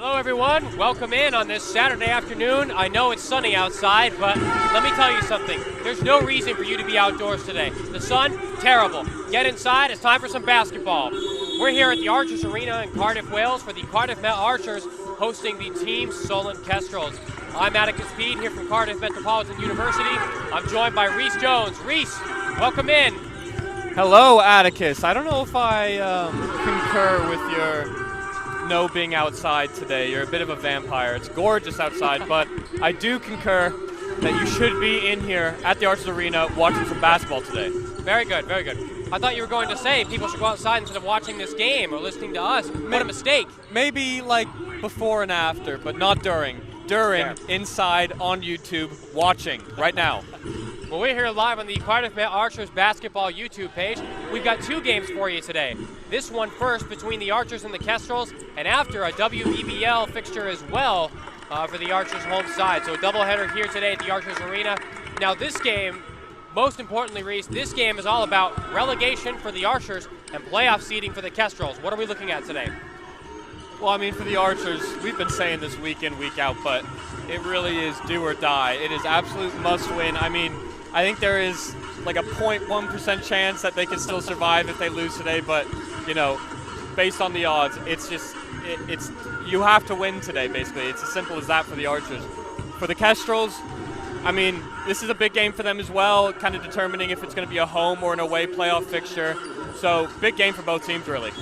Hello everyone, welcome in on this Saturday afternoon. I know it's sunny outside, but let me tell you something. There's no reason for you to be outdoors today. The sun, terrible. Get inside, it's time for some basketball. We're here at the Archers Arena in Cardiff, Wales for the Cardiff Met Archers hosting the Team Solent Kestrels. I'm Atticus Speed here from Cardiff Metropolitan University. I'm joined by Reese Jones. Reese, welcome in. Hello, Atticus. I don't know if I concur with your no being outside today. You're a bit of a vampire. It's gorgeous outside, but I do concur that you should be in here at the Archers Arena watching some basketball today. Very good, very good. I thought you were going to say people should go outside instead of watching this game or listening to us. What a mistake. Maybe like before and after, but not during. During, inside, on YouTube, watching, right now. Well, we're here live on the Cardiff Met Archers basketball YouTube page. We've got two games for you today. This one first between the Archers and the Kestrels, and after a WEBL fixture as well for the Archers home side. So a doubleheader here today at the Archers Arena. Now this game, most importantly, Reese, this game is all about relegation for the Archers and playoff seeding for the Kestrels. What are we looking at today? Well, I mean, for the Archers, we've been saying this week in, week out, but it really is do or die. It is absolute must win. I mean, I think there is like a 0.1% chance that they can still survive if they lose today, but, you know, based on the odds, it's just, it's you have to win today, basically. It's as simple as that for the Archers. For the Kestrels, I mean, this is a big game for them as well, kind of determining if it's going to be a home or an away playoff fixture. So, big game for both teams, really.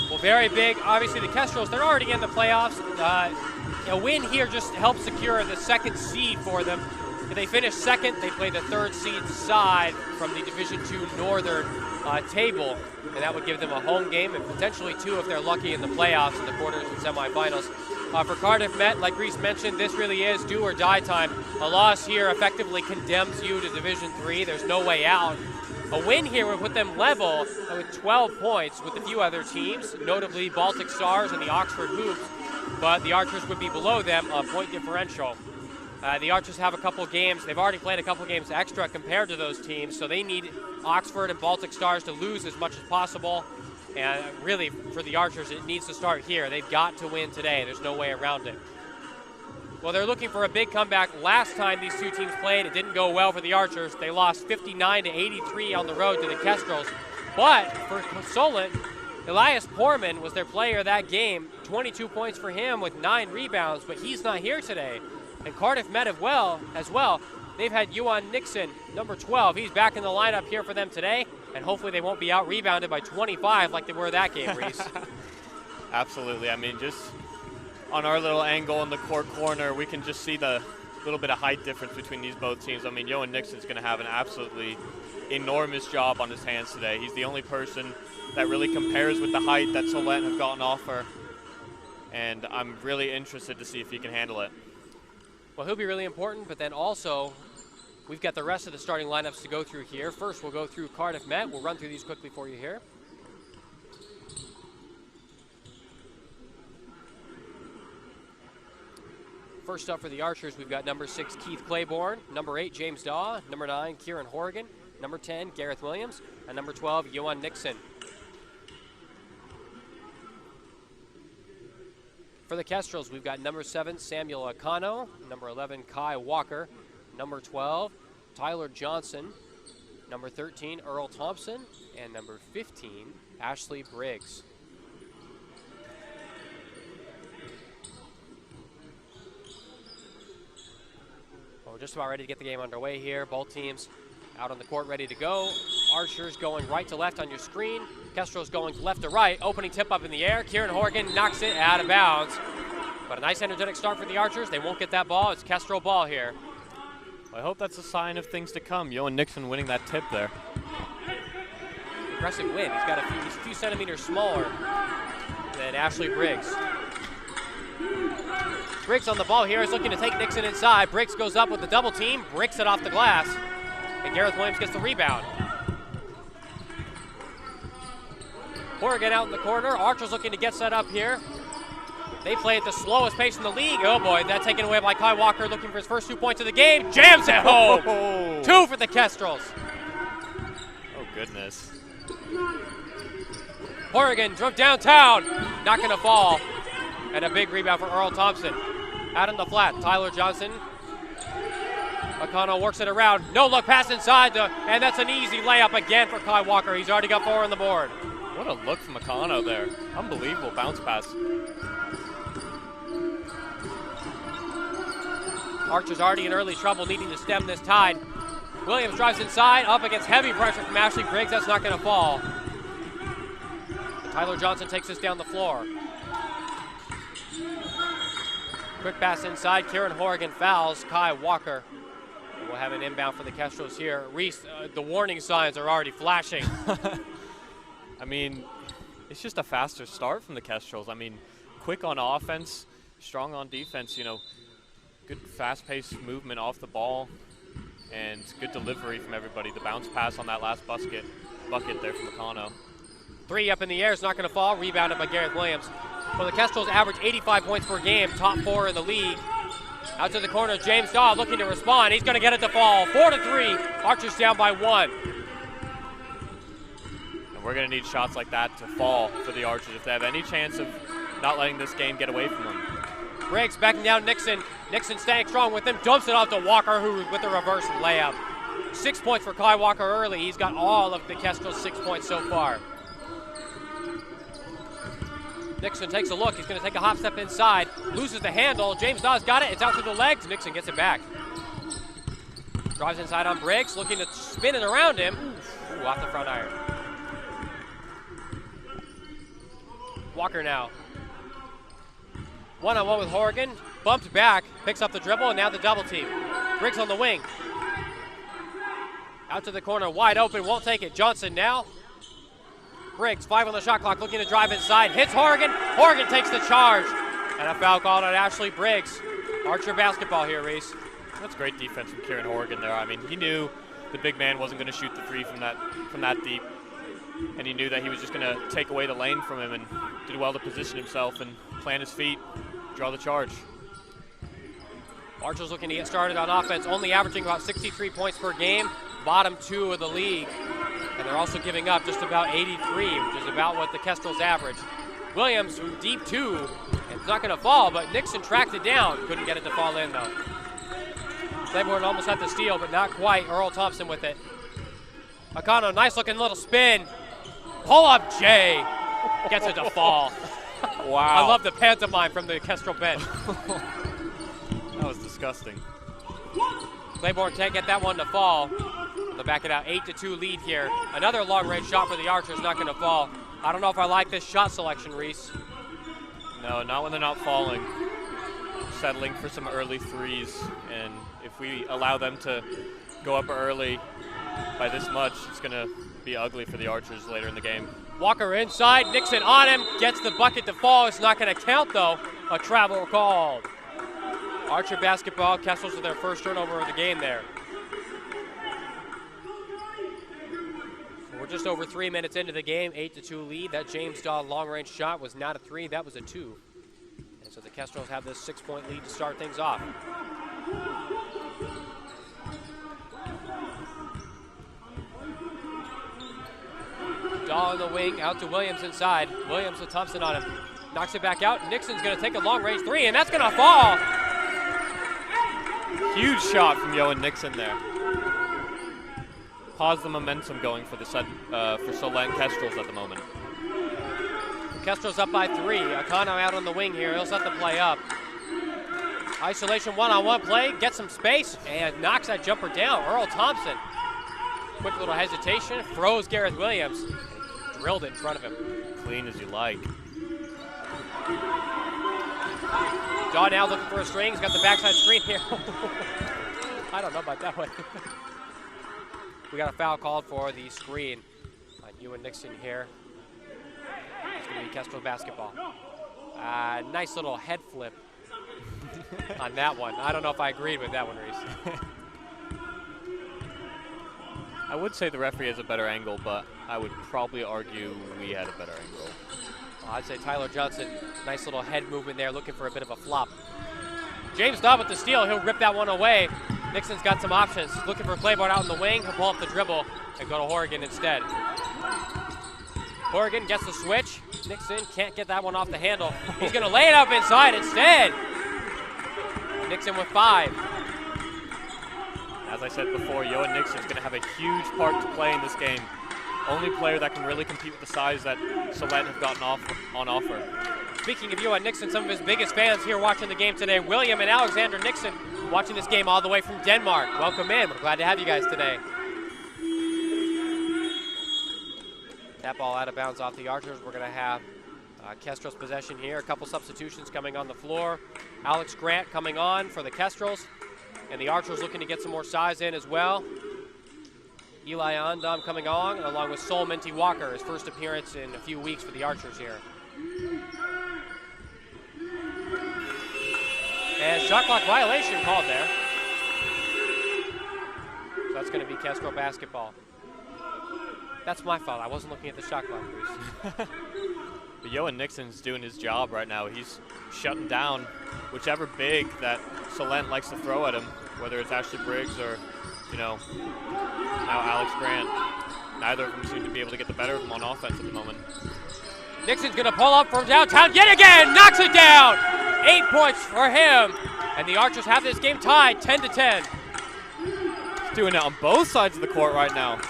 Well, very big. Obviously, the Kestrels, they're already in the playoffs. A win here just helps secure the second seed for them. If they finish second, they play the third seed side from the Division II Northern table, and that would give them a home game and potentially two if they're lucky in the playoffs in the quarters and semifinals. For Cardiff Met, like Reese mentioned, this really is do or die time. A loss here effectively condemns you to Division III. There's no way out. A win here would put them level with 12 points with a few other teams, notably Baltic Stars and the Oxford Hoops, but the Archers would be below them a point differential. The Archers have a couple games. They've already played a couple games extra compared to those teams, so they need Oxford and Baltic Stars to lose as much as possible. And really, for the Archers, it needs to start here. They've got to win today. There's no way around it. Well, they're looking for a big comeback. Last time these two teams played, it didn't go well for the Archers. They lost 59-83 on the road to the Kestrels. But for Solent, Elias Poorman was their player that game. 22 points for him with 9 rebounds, but he's not here today. And Cardiff Met as well. They've had Yuan Nixon, number 12. He's back in the lineup here for them today, and hopefully they won't be out-rebounded by 25 like they were that game, Reese. Absolutely. I mean, just on our little angle in the court corner, we can just see the little bit of height difference between these both teams. I mean, Yuan Nixon's going to have an absolutely enormous job on his hands today. He's the only person that really compares with the height that Solent have gotten offer, and I'm really interested to see if he can handle it. Well, he'll be really important, but then also we've got the rest of the starting lineups to go through here. First, we'll go through Cardiff Met. We'll run through these quickly for you here. First up for the Archers, we've got number 6, Keith Claiborne, number 8, James Daw, number 9, Kieran Horrigan, number 10, Gareth Williams, and number 12, Yuan Nixon. For the Kestrels, we've got number 7, Samuel Akano, number 11, Kai Walker, number 12, Tyler Johnson, number 13, Earl Thompson, and number 15, Ashley Briggs. Well, we're just about ready to get the game underway here. Both teams out on the court ready to go. Archers going right to left on your screen. Kestrels going left to right. Opening tip up in the air. Kieran Horgan knocks it out of bounds. But a nice energetic start for the Archers. They won't get that ball. It's Kestrel ball here. I hope that's a sign of things to come. Yuan Nixon winning that tip there. Impressive win. He's a few centimeters smaller than Ashley Briggs. Briggs on the ball here is looking to take Nixon inside. Briggs goes up with the double team, breaks it off the glass, and Gareth Williams gets the rebound. Horrigan out in the corner. Archers looking to get set up here. They play at the slowest pace in the league. Oh boy, that's taken away by Kai Walker looking for his first 2 points of the game. Jams it home. 2 for the Kestrels. Oh goodness. Horrigan drove downtown, not gonna fall. And a big rebound for Earl Thompson. Out on the flat, Tyler Johnson. Akano works it around. No look pass inside, and that's an easy layup again for Kai Walker. He's already got 4 on the board. What a look from Akano there. Unbelievable bounce pass. Archer's already in early trouble, needing to stem this tide. Williams drives inside, up against heavy pressure from Ashley Briggs. That's not going to fall. Tyler Johnson takes this down the floor. Quick pass inside. Kieran Horrigan fouls Kai Walker. We'll have an inbound for the Kestrels here. Reese, the warning signs are already flashing. I mean, it's just a faster start from the Kestrels. I mean, quick on offense, strong on defense, you know, good fast-paced movement off the ball, and good delivery from everybody. The bounce pass on that last bucket there from Akano. 3 up in the air is not going to fall. Rebounded by Gareth Williams. Well, the Kestrels average 85 points per game, top 4 in the league. Out to the corner, James Daw looking to respond. He's going to get it to fall. 4-3. Archer's down by 1. And we're going to need shots like that to fall for the Archers if they have any chance of not letting this game get away from them. Briggs backing down Nixon. Nixon staying strong with him. Dumps it off to Walker, who with a reverse layup. 6 points for Kai Walker early. He's got all of the Kestrels' 6 points so far. Nixon takes a look. He's going to take a hop step inside. Loses the handle. James Dawes got it. It's out to the legs. Nixon gets it back. Drives inside on Briggs. Looking to spin it around him. Ooh, off the front iron. Walker now. One-on-one with Horrigan. Bumped back. Picks up the dribble, and now the double team. Briggs on the wing. Out to the corner. Wide open. Won't take it. Johnson now. Briggs, 5 on the shot clock, looking to drive inside. Hits Horrigan. Horrigan takes the charge. And a foul called on Ashley Briggs. Archer basketball here, Reese. That's great defense from Kieran Horrigan there. I mean, he knew the big man wasn't going to shoot the 3 from that deep. And he knew that he was just going to take away the lane from him, and did well to position himself and plant his feet, draw the charge. Archer's looking to get started on offense, only averaging about 63 points per game, bottom 2 of the league. And they're also giving up just about 83, which is about what the Kestrels average. Williams from deep 2. It's not going to fall, but Nixon tracked it down. Couldn't get it to fall in, though. Claiborne almost had the steal, but not quite. Earl Thompson with it. Akano, nice looking little spin. Pull up Jay. Gets it to fall. Wow. I love the pantomime from the Kestrel bench. That was disgusting. Claiborne can't get that one to fall. They'll back it out. 8-2 lead here. Another long-range shot for the Archers, not going to fall. I don't know if I like this shot selection, Reese. No, not when they're not falling. Settling for some early 3s, and if we allow them to go up early by this much, it's going to be ugly for the Archers later in the game. Walker inside, Nixon on him, gets the bucket to fall. It's not going to count, though. A travel called. Archer basketball, Kestrels with their first turnover of the game there. We're just over 3 minutes into the game, 8-2 lead. That James Daw long-range shot was not a 3, that was a 2. And so the Kestrels have this 6-point lead to start things off. Daw on the wing, out to Williams inside. Williams with Thompson on him. Knocks it back out. Nixon's going to take a long-range 3, and that's going to fall. Huge shot from Yohan Nixon there. Pause the momentum going for the for Solent Kestrels at the moment. Kestrels up by 3. Akano out on the wing here. He'll set the play up. Isolation one-on-one play. Gets some space and knocks that jumper down. Earl Thompson. Quick little hesitation. Froze Gareth Williams. Drilled it in front of him. Clean as you like. Daw now looking for a string. He's got the backside screen here. I don't know about that one. We got a foul called for the screen on Yohan Nixon here. It's going to be Kestrel basketball. Nice little head flip on that one. I don't know if I agreed with that one, Reese. I would say the referee has a better angle, but I would probably argue we had a better angle. Well, I'd say Tyler Johnson, nice little head movement there, looking for a bit of a flop. James Daw with the steal. He'll rip that one away. Nixon's got some options. Looking for Claiborne out in the wing. He'll pull up the dribble and go to Horrigan instead. Horrigan gets the switch. Nixon can't get that one off the handle. He's going to lay it up inside instead. Nixon with 5. As I said before, Johan Nixon's going to have a huge part to play in this game. Only player that can really compete with the size that Solent have gotten on offer. Speaking of Johan Nixon, some of his biggest fans here watching the game today, William and Alexander Nixon, watching this game all the way from Denmark. Welcome in. We're glad to have you guys today. That ball out of bounds off the Archers. We're going to have Kestrels possession here. A couple substitutions coming on the floor. Alex Grant coming on for the Kestrels. And the Archers looking to get some more size in as well. Eli Andam coming on, along with Sol Minty Walker, his first appearance in a few weeks for the Archers here. And shot clock violation called there. So that's going to be Kestrel basketball. That's my fault. I wasn't looking at the shot clock, Bruce. But Johan Nixon's doing his job right now. He's shutting down whichever big that Solent likes to throw at him, whether it's Ashley Briggs or, you know, now Alex Grant. Neither of them seem to be able to get the better of him on offense at the moment. Nixon's going to pull up from downtown yet again, knocks it down. 8 points for him. And the Archers have this game tied 10-10. He's doing it on both sides of the court right now.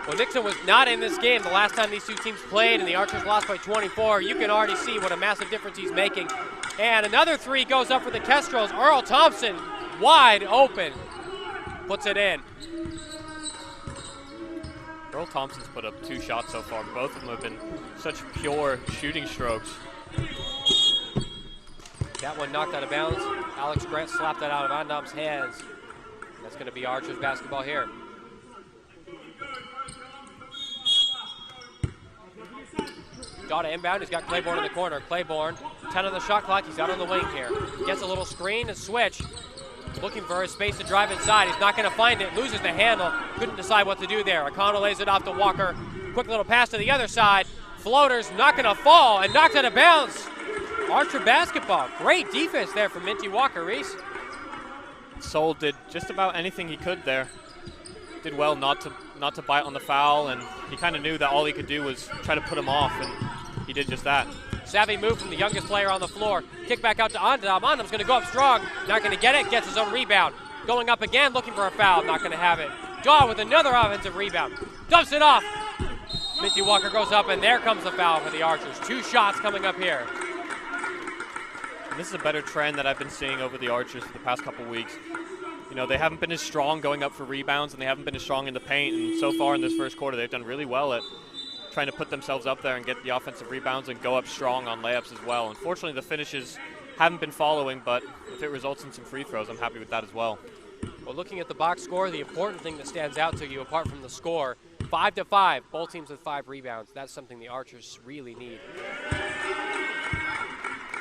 Well, Nixon was not in this game the last time these two teams played, and the Archers lost by 24. You can already see what a massive difference he's making. And another 3 goes up for the Kestrels. Earl Thompson, wide open, puts it in. Earl Thompson's put up 2 shots so far. Both of them have been such pure shooting strokes. That one knocked out of bounds. Alex Grant slapped that out of Andam's hands. That's going to be Archers basketball here. Got to inbound. He's got Claiborne in the corner. Claiborne, 10 on the shot clock. He's out on the wing here. Gets a little screen and switch. Looking for his space to drive inside. He's not going to find it. Loses the handle. Couldn't decide what to do there. O'Connell lays it off to Walker. Quick little pass to the other side. Floater's not going to fall and knocked out of bounds. Archer basketball. Great defense there from Minty Walker, Reese. Sol did just about anything he could there. Did well not to bite on the foul, and he kind of knew that all he could do was try to put him off, and he did just that. Savvy move from the youngest player on the floor. Kick back out to Andam. Andam's going to go up strong. Not going to get it. Gets his own rebound. Going up again, looking for a foul. Not going to have it. Daw with another offensive rebound. Dumps it off. Minty Walker goes up, and there comes the foul for the Archers. 2 shots coming up here. And this is a better trend that I've been seeing over the Archers for the past couple weeks. You know, they haven't been as strong going up for rebounds, and they haven't been as strong in the paint. And so far in this first quarter, they've done really well at trying to put themselves up there and get the offensive rebounds and go up strong on layups as well. Unfortunately, the finishes haven't been following, but if it results in some free throws, I'm happy with that as well. Well, looking at the box score, the important thing that stands out to you, apart from the score, 5-5, both teams with 5 rebounds. That's something the Archers really need.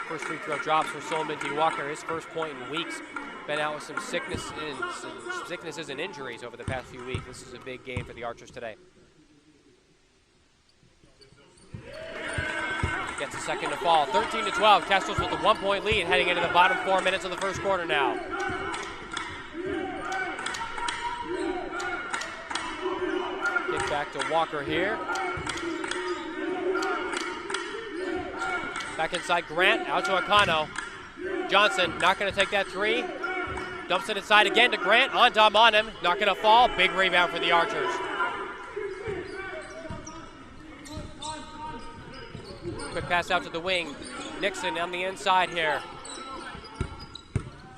First free throw drops for Sol Minty Walker, his first point in weeks. Been out with some sicknesses and injuries over the past few weeks. This is a big game for the Archers today. Gets a second to fall. 13-12. Kestrels with a 1-point lead heading into the bottom 4 minutes of the first quarter now. Kick back to Walker here. Back inside Grant, out to Akano. Johnson not going to take that 3. Dumps it inside again to Grant. Andam on him. Not going to fall. Big rebound for the Archers. Quick pass out to the wing. Nixon on the inside here.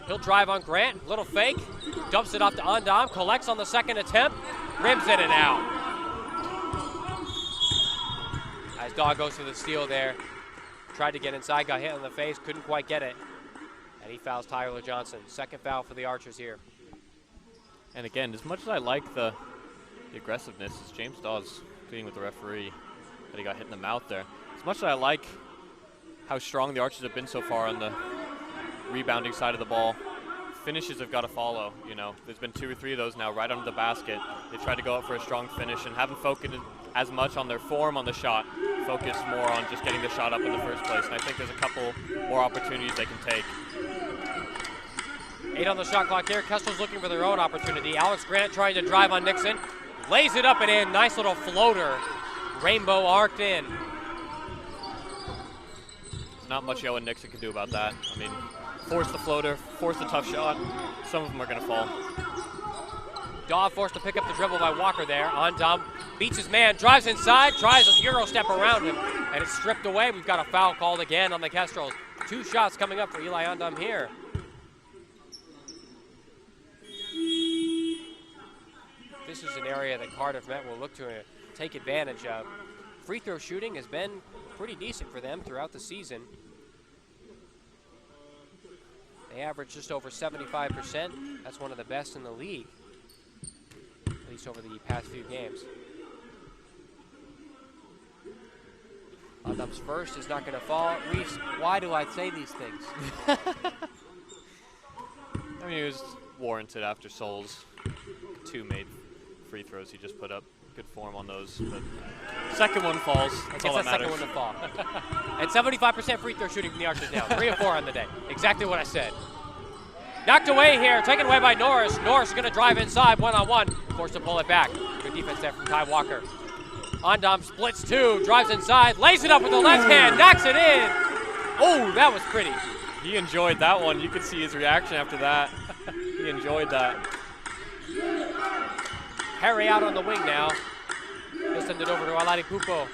He'll drive on Grant. Little fake. Dumps it off to Andam. Collects on the second attempt. Rims in and out. As Daw goes for the steal there. Tried to get inside. Got hit in the face. Couldn't quite get it. And he fouls Tyler Johnson. Second foul for the Archers here. And again, as much as I like the aggressiveness, as James Dawes pleading with the referee that he got hit in the mouth there. As much as I like how strong the Archers have been so far on the rebounding side of the ball, finishes have got to follow. You know, there's been 2 or 3 of those now right under the basket. They tried to go up for a strong finish and haven't focused as much on their form on the shot. Focus more on just getting the shot up in the first place. And I think there's a couple more opportunities they can take. 8 on the shot clock here. Kestrels looking for their own opportunity. Alex Grant trying to drive on Nixon. Lays it up and in. Nice little floater. Rainbow arced in. not much Yo and Nixon can do about that. I mean, force the floater, force the tough shot. Some of them are going to fall. Daw forced to pick up the dribble by Walker there. Ondam beats his man, drives inside, tries a Euro step around him, and it's stripped away. We've got a foul called again on the Kestrels. 2 shots coming up for Eli Ondam here. This is an area that Cardiff Met will look to take advantage of. Free throw shooting has been pretty decent for them throughout the season. They average just over 75%. That's one of the best in the league, at least over the past few games. Ondam's first is not going to fall. Reese, why do I say these things? I mean, it was warranted after Sol's 2 made free throws he just put up. Good form on those. But second one falls. That's all that matters. Second one to fall. And 75% free throw shooting from the Archers now. 3 of 4 on the day. Exactly what I said. Knocked away here. Taken away by Norris. Norris is going to drive inside one-on-one. Forced to pull it back. Good defense there from Kai Walker. Ondam splits 2. Drives inside. Lays it up with the left hand. Knocks it in. Oh, that was pretty. He enjoyed that one. You could see his reaction after that. He enjoyed that. Harry out on the wing now. He'll send it over to Aladi Pupo.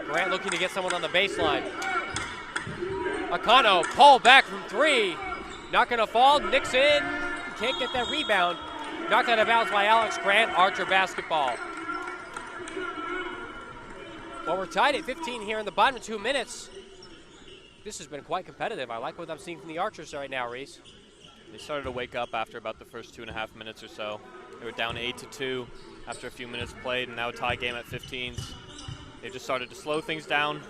Grant looking to get someone on the baseline. Akano, pull back from 3. Not gonna fall, Nixon can't get that rebound. Knocked out of bounds by Alex Grant, Archer basketball. Well, we're tied at 15 here in the bottom 2 minutes. This has been quite competitive. I like what I'm seeing from the Archers right now, Reese. They started to wake up after about the first 2.5 minutes or so. They were down 8-2 after a few minutes played, and now a tie game at 15s. They just started to slow things down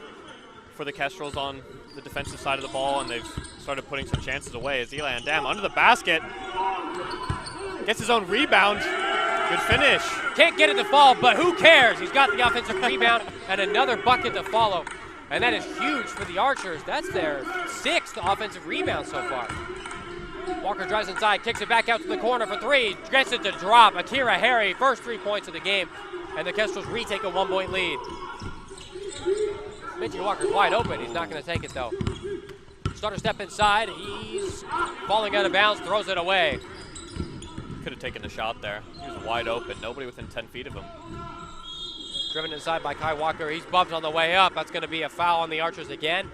for the Kestrels on the defensive side of the ball, and they've started putting some chances away as Eli Ondam under the basket. Gets his own rebound. Good finish. Can't get it to fall, but who cares? He's got the offensive rebound and another bucket to follow. And that is huge for the Archers. That's their 6th offensive rebound so far. Walker drives inside, kicks it back out to the corner for 3, gets it to drop. Akira Harry, first 3 points of the game, and the Kestrels retake a 1-point lead. Mitchie Walker's wide open, he's not gonna take it though. Starter step inside, he's falling out of bounds, throws it away. Could have taken the shot there. He was wide open, nobody within 10 feet of him. Driven inside by Kai Walker, he's bumped on the way up. That's gonna be a foul on the Archers again.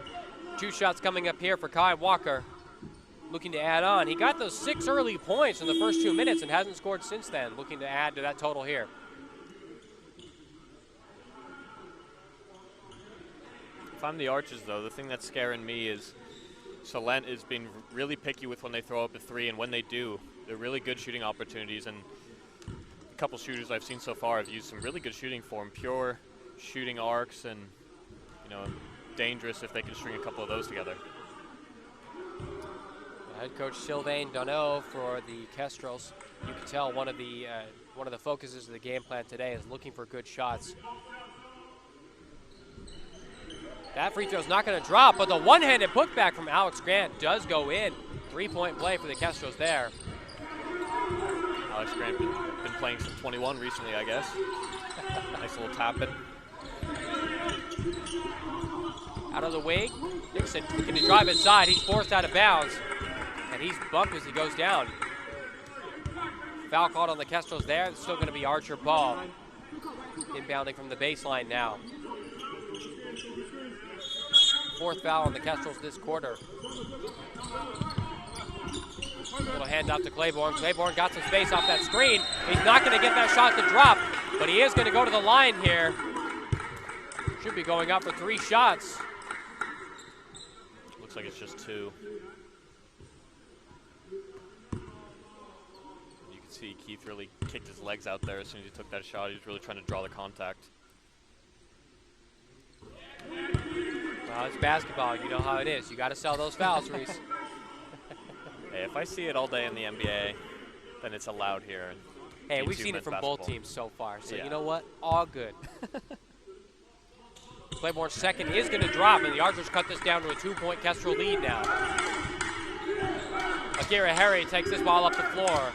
2 shots coming up here for Kai Walker. Looking to add on. He got those 6 early points in the first 2 minutes and hasn't scored since then. Looking to add to that total here. If I'm the Archers, though, the thing that's scaring me is Salent is being really picky with when they throw up a 3, and when they do, they're really good shooting opportunities. And a couple shooters I've seen so far have used some really good shooting for him. Pure shooting arcs, and dangerous if they can string a couple of those together. Head coach Sylvain Donneau for the Kestrels. You can tell one of the focuses of the game plan today is looking for good shots. That free throw's not going to drop, but the one-handed putback from Alex Grant does go in. 3-point play for the Kestrels there. Alex Grant been playing some 21 recently, I guess. Nice little tap-in. Out of the wing, Nixon looking to drive inside. He's forced out of bounds. And he's bumped as he goes down. Foul called on the Kestrels there. It's still going to be Archer ball. Inbounding from the baseline now. 4th foul on the Kestrels this quarter. A little handoff to Claiborne. Claiborne got some space off that screen. He's not going to get that shot to drop, but he is going to go to the line here. Should be going up for 3 shots. Looks like it's just 2. See, Keith really kicked his legs out there as soon as he took that shot. He was really trying to draw the contact. Well, it's basketball. You know how it is. You got to sell those fouls, Reese. Hey, if I see it all day in the NBA, then it's allowed here. Hey, we've seen it from both teams so far. So you know what? All good. Claiborne's second is going to drop, and the Archers cut this down to a 2-point Kestrel lead now. Akira Harry takes this ball up the floor.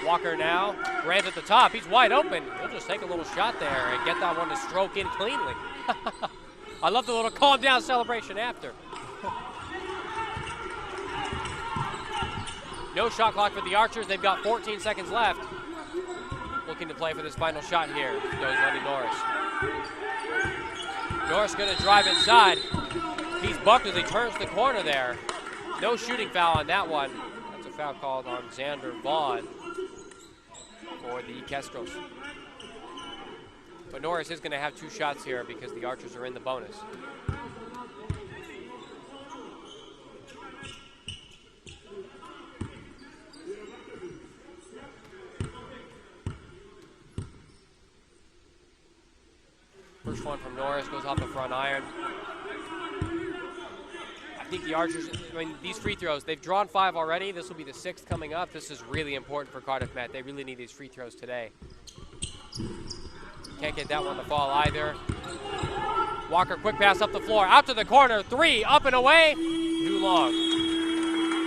Walker now Grant at the top. He's wide open. He'll just take a little shot there and get that one to stroke in cleanly. I love the little calm down celebration after. No shot clock for the Archers. They've got 14 seconds left. Looking to play for this final shot here. Goes Lenny Norris. Norris going to drive inside. He's bucked as he turns the corner there. No shooting foul on that one. That's a foul called on Xander Vaughn for the Kestrels. But Norris is going to have 2 shots here because the Archers are in the bonus. First one from Norris goes off the front iron. I think the Archers, I mean, these free throws, they've drawn 5 already. This will be the 6th coming up. This is really important for Cardiff Met. They really need these free throws today. Can't get that one to fall either. Walker, quick pass up the floor, out to the corner, 3, up and away, too long.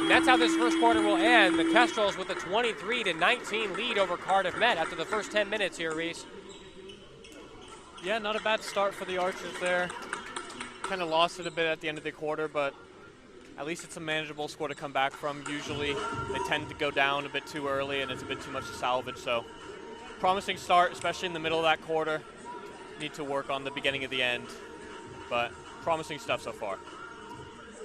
And that's how this first quarter will end. The Kestrels with a 23-19 lead over Cardiff Met after the first 10 minutes here, Reese. Yeah, not a bad start for the Archers there. Kind of lost it a bit at the end of the quarter, but at least it's a manageable score to come back from. Usually they tend to go down a bit too early and it's a bit too much to salvage, so promising start, especially in the middle of that quarter. Need to work on the beginning of the end, but promising stuff so far.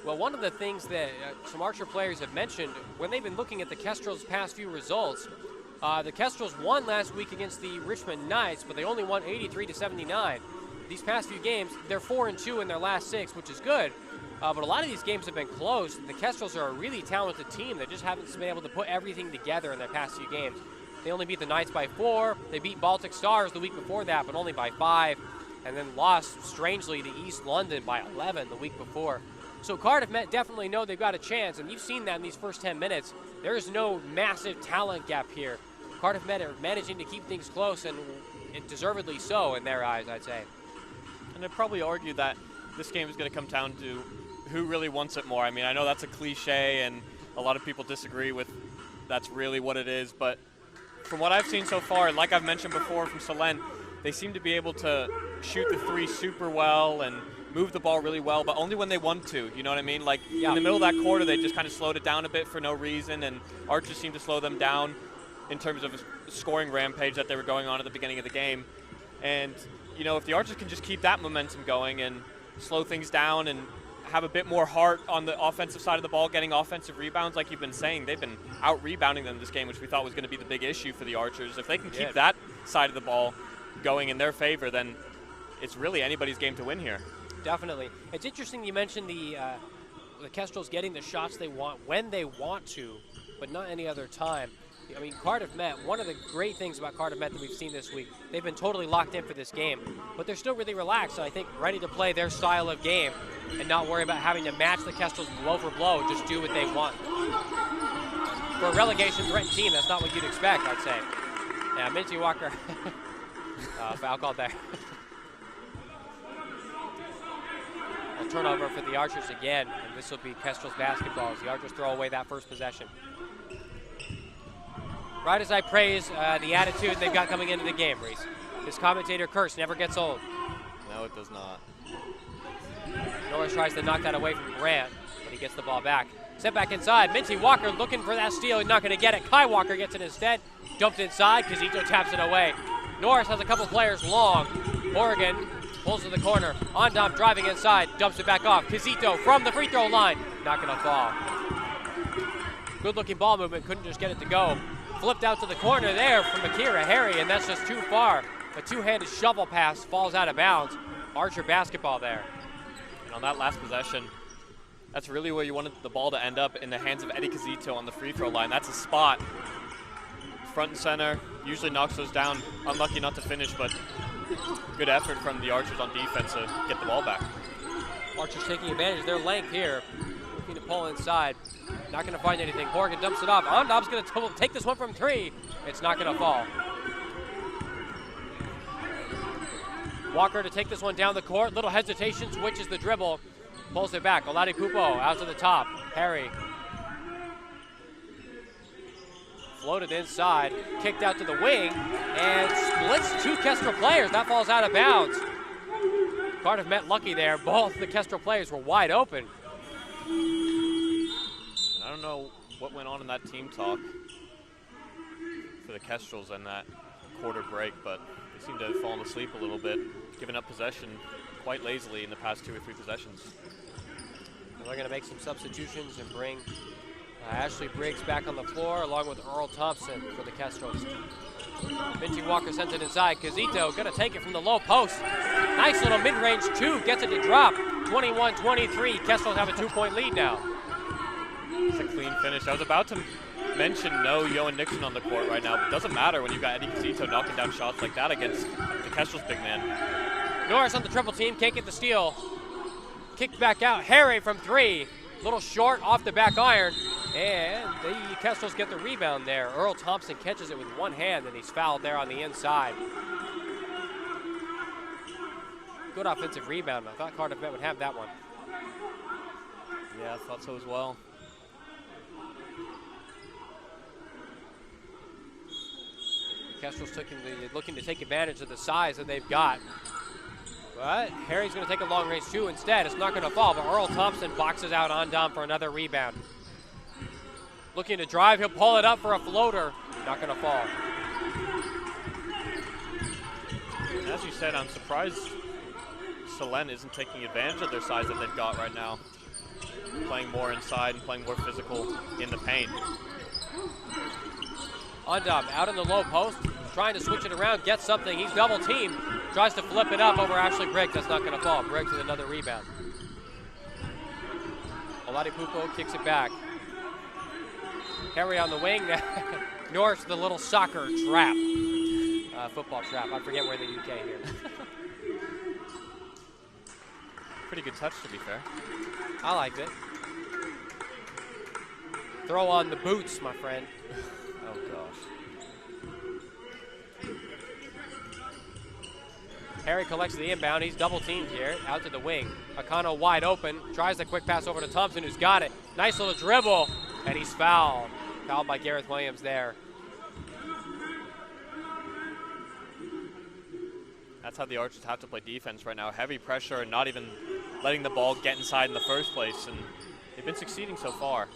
Well, one of the things that some Archer players have mentioned when they've been looking at the Kestrels' past few results, the Kestrels won last week against the Richmond Knights, but they only won 83-79. These past few games, they're 4-2 in their last 6, which is good. But a lot of these games have been close. The Kestrels are a really talented team. They just haven't been able to put everything together in their past few games. They only beat the Knights by 4. They beat Baltic Stars the week before that, but only by 5. And then lost, strangely, to East London by 11 the week before. So Cardiff Met definitely know they've got a chance, and you've seen that in these first 10 minutes. There is no massive talent gap here. Cardiff Met are managing to keep things close, and deservedly so in their eyes, I'd say. And I'd probably argue that this game is going to come down to who really wants it more. I mean, I know that's a cliche, and a lot of people disagree with that's really what it is, but from what I've seen so far, and like I've mentioned before from Solent, they seem to be able to shoot the 3 super well and move the ball really well, but only when they want to, you know what I mean? Like, in the middle of that quarter, they just kind of slowed it down a bit for no reason, and Archers seemed to slow them down in terms of a scoring rampage that they were going on at the beginning of the game. And, you know, if the Archers can just keep that momentum going and slow things down and have a bit more heart on the offensive side of the ball, getting offensive rebounds, like you've been saying, they've been out-rebounding them this game, which we thought was going to be the big issue for the Archers. If they can keep that side of the ball going in their favor, then it's really anybody's game to win here. Definitely. It's interesting you mentioned the Kestrels getting the shots they want when they want to, but not any other time. I mean, Cardiff Met, one of the great things about Cardiff Met that we've seen this week, they've been totally locked in for this game, but they're still really relaxed, and I think ready to play their style of game and not worry about having to match the Kestrels blow for blow, just do what they want. For a relegation-threatened team, that's not what you'd expect, I'd say. Yeah, Minty Walker, foul called there. Well, turnover for the Archers again, and this will be Kestrels basketball as the Archers throw away that first possession. Right as I praise the attitude they've got coming into the game, Reese. This commentator curse never gets old. No, it does not. Norris tries to knock that away from Grant, but he gets the ball back. Sent back inside. Minty Walker looking for that steal. He's not going to get it. Kai Walker gets it instead. Dumped inside. Kazito taps it away. Norris has a couple players long. Morgan pulls to the corner. Ondom driving inside. Dumps it back off. Kazito from the free throw line. Not going to fall. Good looking ball movement. Couldn't just get it to go. Flipped out to the corner there from Akira Harry, and that's just too far. A two-handed shovel pass falls out of bounds. Archer basketball there. And on that last possession, that's really where you wanted the ball to end up, in the hands of Eddie Kazito on the free throw line. That's a spot. Front and center, usually knocks those down. Unlucky not to finish, but good effort from the Archers on defense to get the ball back. Archers taking advantage of their length here. Looking to pull inside. Not going to find anything. Morgan dumps it off. Ondom's going to take this one from 3. It's not going to fall. Walker to take this one down the court. Little hesitation, switches the dribble. Pulls it back. Oladipupo out to the top. Harry floated inside, kicked out to the wing, and splits 2 Kestrel players. That falls out of bounds. Cardiff met lucky there. Both the Kestrel players were wide open. I don't know what went on in that team talk for the Kestrels in that quarter break, but they seem to have fallen asleep a little bit, giving up possession quite lazily in the past 2 or 3 possessions. And they're going to make some substitutions and bring Ashley Briggs back on the floor along with Earl Thompson for the Kestrels. Benji Walker sends it inside. Kazito going to take it from the low post. Nice little mid-range 2, gets it to drop. 21-23, Kestrels have a 2-point lead now. It's a clean finish. I was about to mention no Yohan Nixon on the court right now, but it doesn't matter when you've got Eddie Kazito knocking down shots like that against the Kestrels big man. Norris on the triple team, can't get the steal. Kicked back out, Harry from 3. Little short off the back iron, and the Kestrels get the rebound there. Earl Thompson catches it with one hand, and he's fouled there on the inside. Good offensive rebound. I thought Cardiff Met would have that one. Yeah, I thought so as well. Kestrels looking to take advantage of the size that they've got. But Harry's going to take a long range 2 instead. It's not going to fall, but Earl Thompson boxes out Ondom for another rebound. Looking to drive, he'll pull it up for a floater. Not going to fall. As you said, I'm surprised Selen isn't taking advantage of their size that they've got right now. Playing more inside and playing more physical in the paint. Ondom out in the low post, trying to switch it around, gets something. He's double teamed, tries to flip it up over Ashley Briggs. That's not going to fall. Briggs with another rebound. Oladipupo kicks it back. Harry on the wing. Norris, the little soccer trap. Football trap. I forget where in the UK here. Pretty good touch, to be fair. I liked it. Throw on the boots, my friend. Oh, gosh. Harry collects the inbound. He's double teamed here. Out to the wing. Akano wide open. Tries the quick pass over to Thompson, who's got it. Nice little dribble. And he's fouled. Fouled by Gareth Williams there. That's how the Archers have to play defense right now. Heavy pressure and not even letting the ball get inside in the first place. And they've been succeeding so far.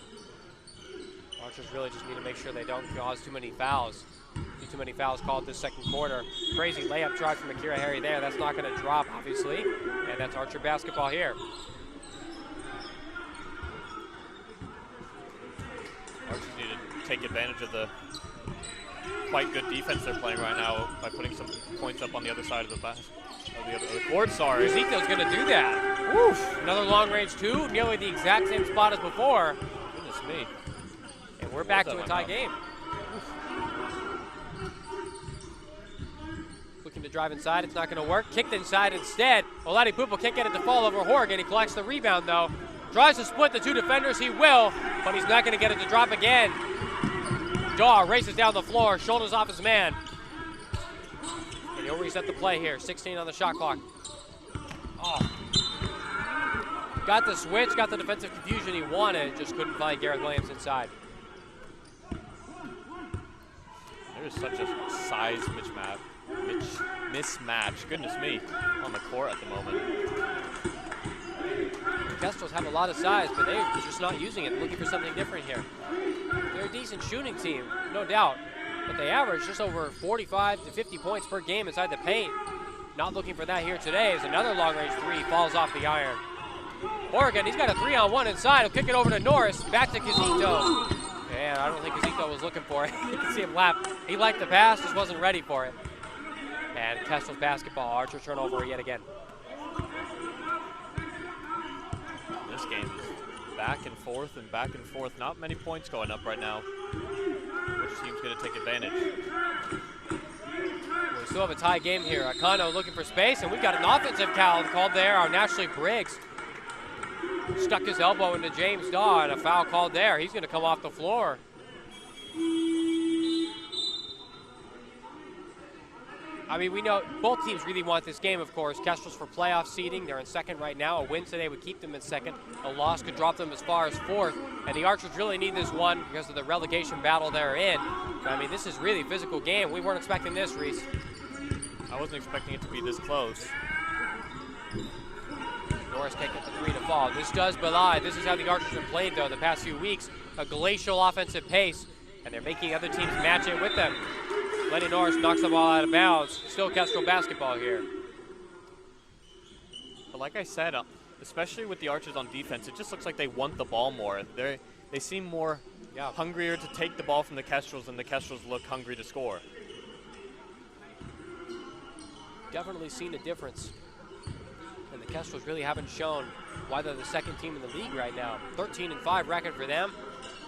Archers really just need to make sure they don't cause too many fouls. Too many fouls called this second quarter. Crazy layup drive from Akira Harry there. That's not going to drop, obviously. And that's Archer basketball here. Archers need to take advantage of the quite good defense they're playing right now by putting some points up on the other side of the court. Sorry. Ezekiel's going to do that. Woof. Another long range 2, nearly the exact same spot as before. Goodness me. And we're back to a tie game. Looking to drive inside, it's not going to work. Kicked inside instead. Oladipupo can't get it to fall over Horgan. He collects the rebound though. Tries to split the 2 defenders, he will, but he's not going to get it to drop again. Daw races down the floor, shoulders off his man. And he'll reset the play here, 16 on the shot clock. Oh. Got the switch, got the defensive confusion he wanted, just couldn't find Gareth Williams inside. There is such a size mismatch, goodness me, on the court at the moment. The Kestrels have a lot of size, but they're just not using it, looking for something different here. They're a decent shooting team, no doubt, but they average just over 45 to 50 points per game inside the paint. Not looking for that here today as another long-range 3 falls off the iron. Horgan, he's got a 3-on-1 inside. He'll kick it over to Norris, back to Kazito. And I don't think Kazito was looking for it. You can see him laugh. He liked the pass, just wasn't ready for it. And Kestrels basketball, Archer turnover yet again. This game is back and forth and back and forth. Not many points going up right now. Which team's going to take advantage? We still have a tie game here. Akano looking for space, and we've got an offensive foul called there on Ashley Briggs. Stuck his elbow into James Daw, and a foul called there. He's going to come off the floor. I mean, we know both teams really want this game, of course. Kestrels for playoff seeding. They're in second right now. A win today would keep them in second. A loss could drop them as far as fourth. And the Archers really need this one because of the relegation battle they're in. I mean, this is really a physical game. We weren't expecting this, Reese. I wasn't expecting it to be this close. Norris can't get the three to fall. This does belie. This is how the Archers have played, though, the past few weeks. A glacial offensive pace, and they're making other teams match it with them. Lenny Norris knocks the ball out of bounds. Still Kestrel basketball here. But like I said, especially with the Archers on defense, it just looks like they want the ball more. They seem more hungrier to take the ball from the Kestrels, and the Kestrels look hungry to score. Definitely seen a difference. And the Kestrels really haven't shown why they're the second team in the league right now. 13-5 record for them.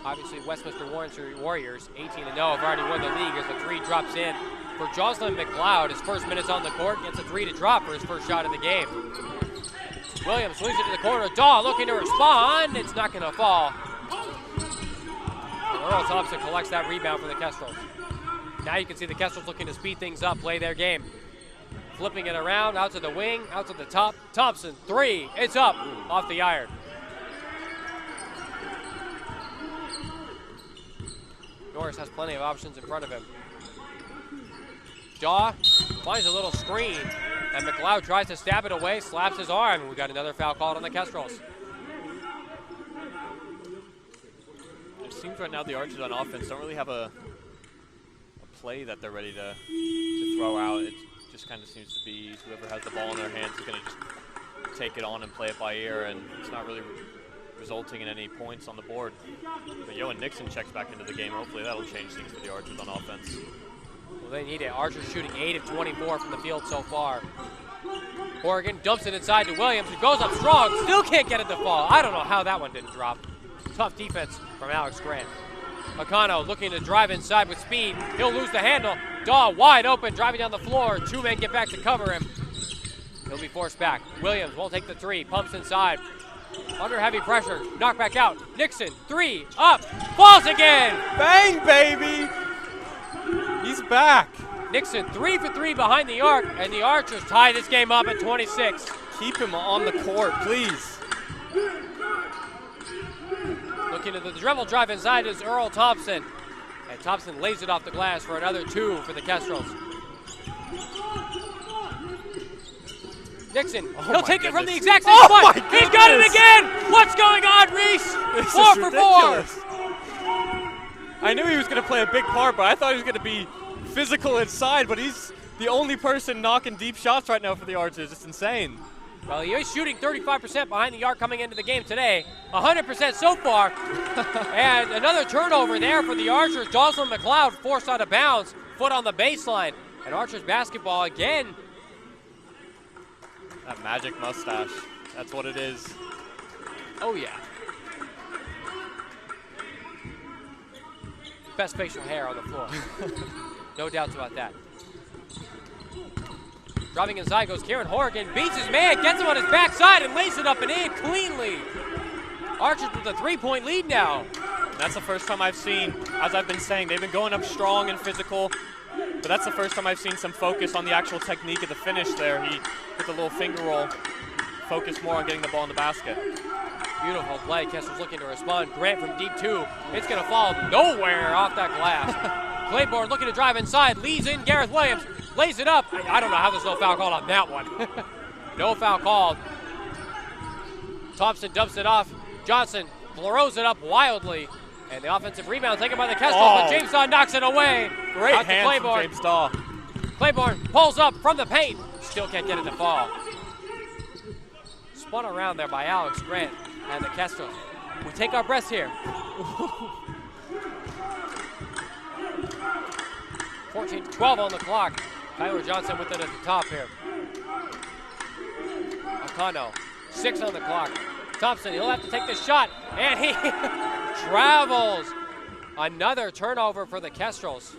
Obviously, Westminster Warriors, 18-0, have already won the league as the three drops in for Jocelyn McLeod. His first minutes on the court, gets a three to drop for his first shot of the game. Williams swings it to the corner. Daw looking to respond. It's not going to fall. And Earl Thompson collects that rebound for the Kestrels. Now you can see the Kestrels looking to speed things up, play their game. Flipping it around, out to the wing, out to the top. Thompson, three, it's up, off the iron. Norris has plenty of options in front of him. Daw finds a little screen, and McLeod tries to stab it away, slaps his arm, and we got another foul called on the Kestrels. It seems right now the Archers on offense don't really have a play that they're ready to throw out. It just kind of seems to be whoever has the ball in their hands is going to just take it on and play it by ear, and it's not really resulting in any points on the board. But Yohan Nixon checks back into the game. Hopefully that'll change things for the Archers on offense. Well, they need it. Archers shooting 8 of 24 from the field so far. Horgan dumps it inside to Williams, who goes up strong, still can't get it to fall. I don't know how that one didn't drop. Tough defense from Alex Grant. Akano looking to drive inside with speed. He'll lose the handle. Daw wide open, driving down the floor. Two men get back to cover him. He'll be forced back. Williams won't take the three, pumps inside. Under heavy pressure, knock back out. Nixon, three, up, falls again. Bang, baby! He's back. Nixon 3 for 3 behind the arc, and the Archers tie this game up at 26. Keep him on the court, please. Looking at the dribble drive inside is Earl Thompson. And Thompson lays it off the glass for another 2 for the Kestrels. Nixon, he'll take it from the exact same spot. He's got it again. What's going on, Reese? 4 for 4. I knew he was going to play a big part, but I thought he was going to be physical inside, but he's the only person knocking deep shots right now for the Archers. It's insane. Well, he is shooting 35% behind the arc coming into the game today. 100% so far. And another turnover there for the Archers. Jocelyn McLeod forced out of bounds. Foot on the baseline. And Archers basketball again. That magic mustache. That's what it is. Oh, yeah. Best facial hair on the floor. No doubts about that. Driving inside goes Kieran Horgan, beats his man, gets him on his backside and lays it up and in cleanly. Archers with a 3-point lead now. That's the first time I've seen, as I've been saying, they've been going up strong and physical, but that's the first time I've seen some focus on the actual technique of the finish there. He, with the little finger roll, focused more on getting the ball in the basket. Beautiful play. Kestrel's looking to respond. Grant from deep 2. It's going to fall nowhere off that glass. Claiborne looking to drive inside, leads in Gareth Williams. Lays it up. I don't know how there's no foul called on that one. No foul called. Thompson dumps it off. Johnson throws it up wildly. And the offensive rebound taken by the Kestrels, but James Daw knocks it away. Great hands from James Daw. Claiborne pulls up from the paint. Still can't get it to fall. Spun around there by Alex Grant and the Kestrels. We take our breaths here. 14-12 on the clock. Tyler Johnson with it at the top here. Akano, 6 on the clock. Thompson, he'll have to take the shot, and he travels. Another turnover for the Kestrels.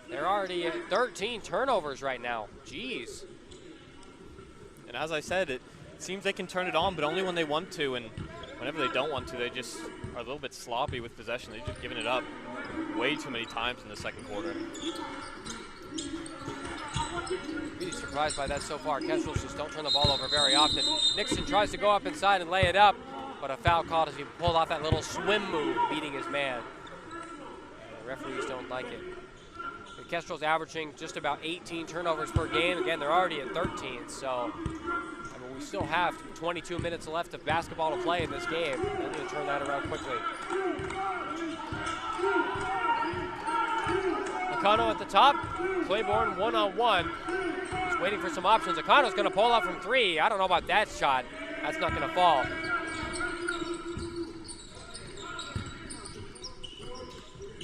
They're already at 13 turnovers right now. Jeez. And as I said, it seems they can turn it on, but only when they want to, and whenever they don't want to, they just are a little bit sloppy with possession. They've just given it up way too many times in the second quarter. Really surprised by that so far. Kestrels just don't turn the ball over very often. Nixon tries to go up inside and lay it up, but a foul called as he pulled off that little swim move, beating his man. And the referees don't like it. The Kestrels averaging just about 18 turnovers per game. Again, they're already at 13, so we still have 22 minutes left of basketball to play in this game. They need to turn that around quickly. Nakano at the top. Claiborne one-on-one. He's waiting for some options. Nakano's going to pull up from 3. I don't know about that shot. That's not going to fall.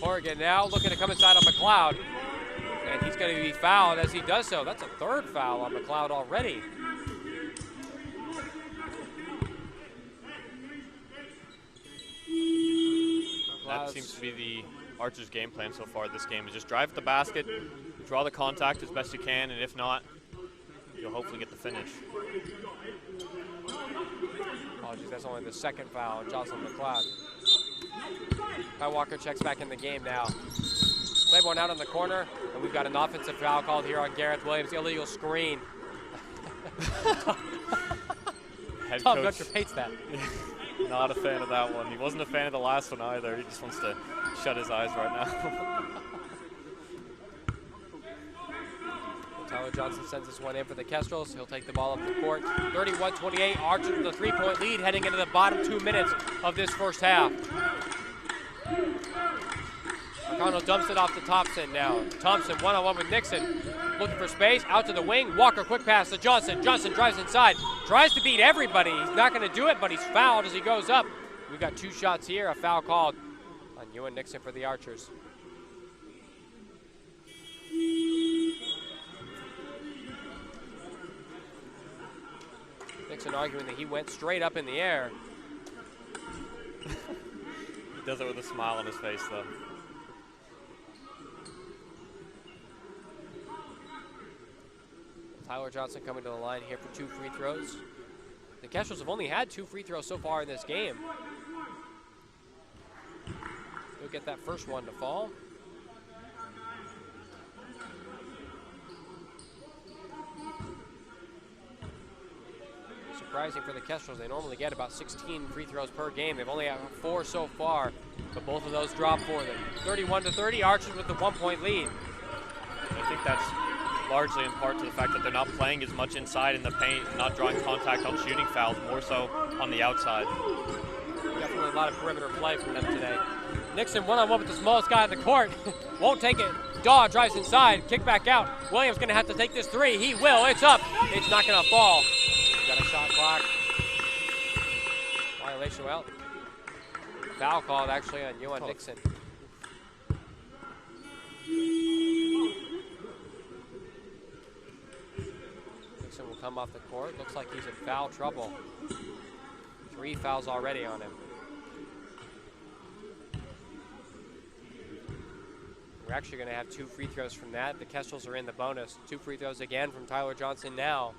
Oregon now looking to come inside on McLeod. And he's going to be fouled as he does so. That's a 3rd foul on McLeod already. That seems to be the Archers' game plan so far this game, is just drive at the basket, draw the contact as best you can, and if not, you'll hopefully get the finish. Apologies, that's only the 2nd foul on Jocelyn McLeod. Kyle Walker checks back in the game now. Claiborne out on the corner, and we've got an offensive foul called here on Gareth Williams. Illegal screen. Head Tom coach Gutcher hates that. Not a fan of that one. He wasn't a fan of the last one either. He just wants to shut his eyes right now. Tyler Johnson sends this one in for the Kestrels. He'll take the ball up the court. 31-28, Archers with a 3-point lead heading into the bottom 2 minutes of this first half. Nakano dumps it off to Thompson now. Thompson one-on-one with Nixon. Looking for space, out to the wing. Walker, quick pass to Johnson. Johnson drives inside. Tries to beat everybody. He's not going to do it, but he's fouled as he goes up. We've got 2 shots here. A foul called on Ewan Nixon for the Archers. Nixon arguing that he went straight up in the air. He does it with a smile on his face, though. Tyler Johnson coming to the line here for 2 free throws. The Kestrels have only had 2 free throws so far in this game. He'll get that first one to fall. Surprising for the Kestrels, they normally get about 16 free throws per game. They've only had 4 so far, but both of those drop for them. 31-30, Archers with the 1-point lead. I think that's largely in part to the fact that they're not playing as much inside in the paint, not drawing contact on shooting fouls, more so on the outside. Definitely a lot of perimeter play from them today. Nixon one-on-one with the smallest guy on the court. Won't take it. Daw drives inside, kick back out. Williams going to have to take this 3. He will. It's up. It's not going to fall. Got a shot clock. Violation, well, foul called actually on Ewan Nixon. Nixon will come off the court. Looks like he's in foul trouble. 3 fouls already on him. We're actually going to have 2 free throws from that. The Kestrels are in the bonus. 2 free throws again from Tyler Johnson now.